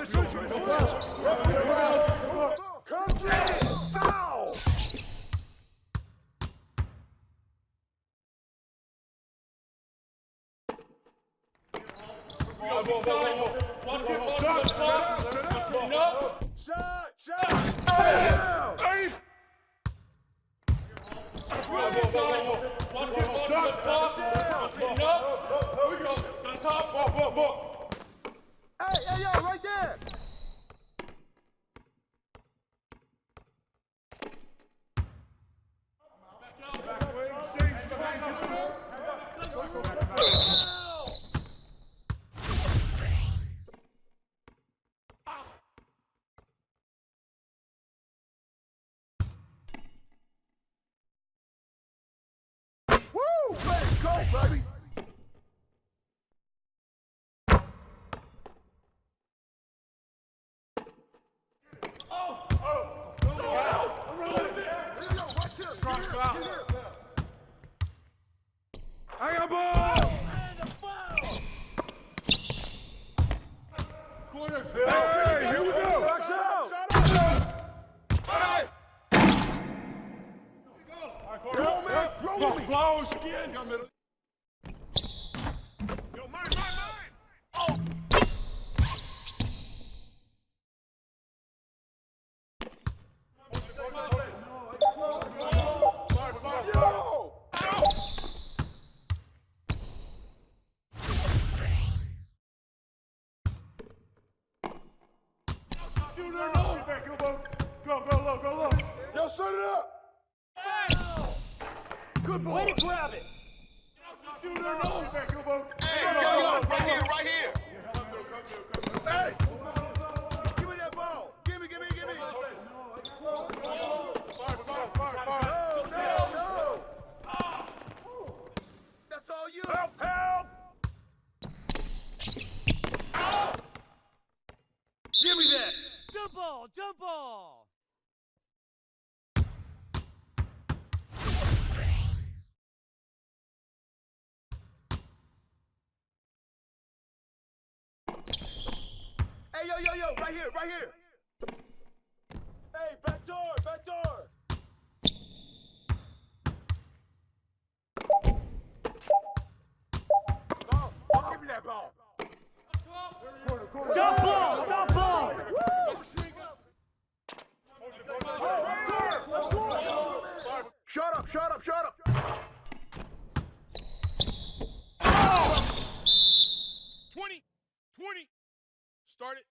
Switch. Come down. Foul. Watch it, ball. No. Shot. Hey. Watch it, ball. No. Here we go. On top. Ball. Hey, yo, right there. Woo! Let's go, baby. Yo, set it up. Good boy. Way to grab it. Shooter, no. Hey, yo, right here, right here. Hey. Give me that ball. Give me. Fire. No. That's all you. Help. Give me that. Jump ball. Hey, yo, right here. Hey, back door. Ball. Give me that ball. Jump ball. Let's go. Shut up. Oh! 20. Start it.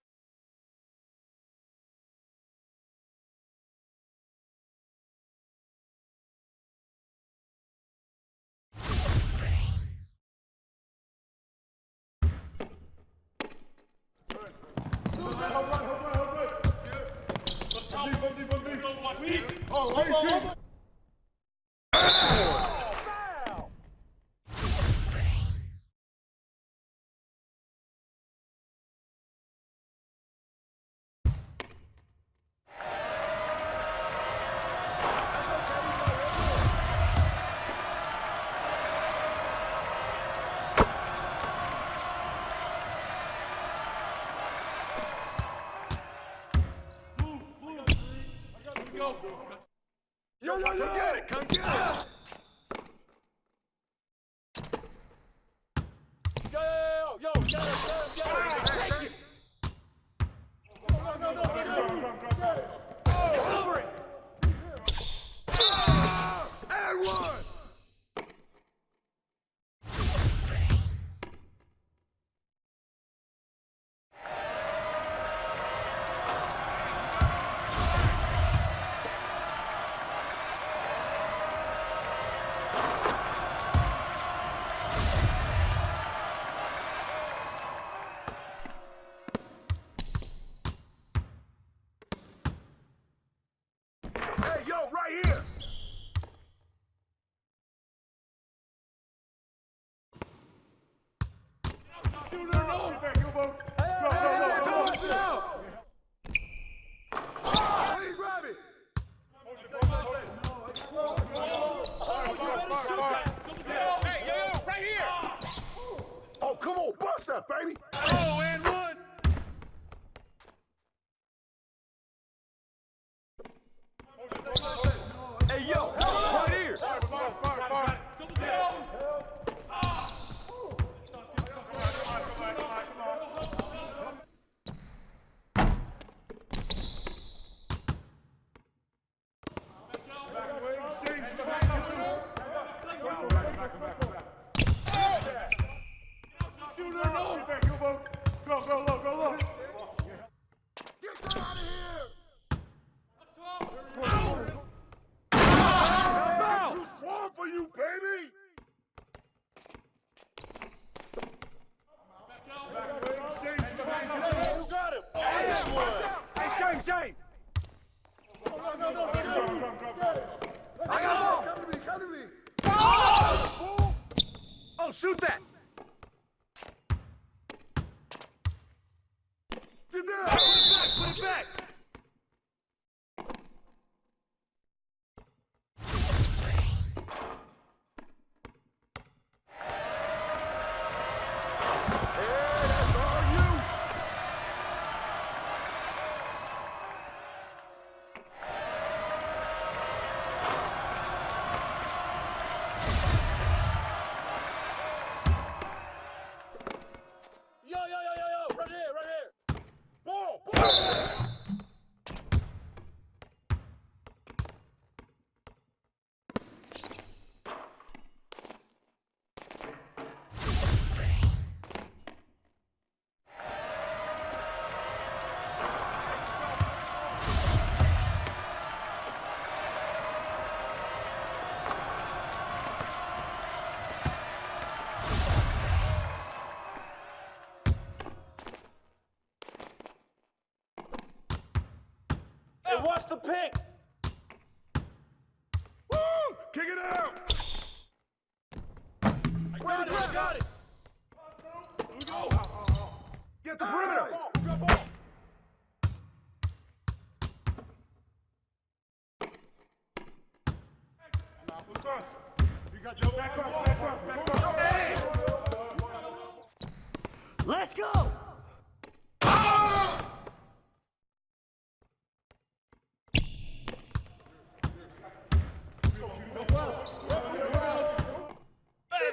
Oh. Yo. Come get it. Yo. Take it. No. Over it. And one. Hey, yo, right here. Shooter, no. Go. How do you grab it? Oh, you better shoot that. Hey, yo, right here. Oh, come on, bust that, baby. Oh, and one. Hey, yo, right here. Fire. Shooter, no. Go. Get out of here. Too strong for you, baby. Hey, you got him. Hey, Shane. No. I got him. Come to me. Oh, shoot that. Get down. Put it back. Yo, right here. Ball. watch the pick. Woo! Kick it out. I got it. Here we go. Get the perimeter. Good ball. You got your back cross. Hey! Let's go.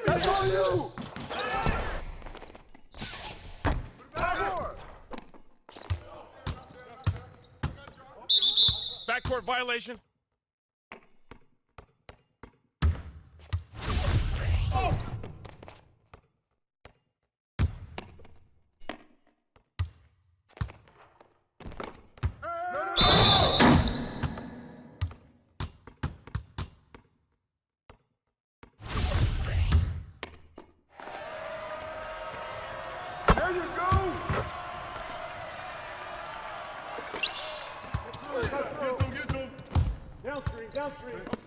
That's on you. Backcourt violation. There you go. Get them. Down screen.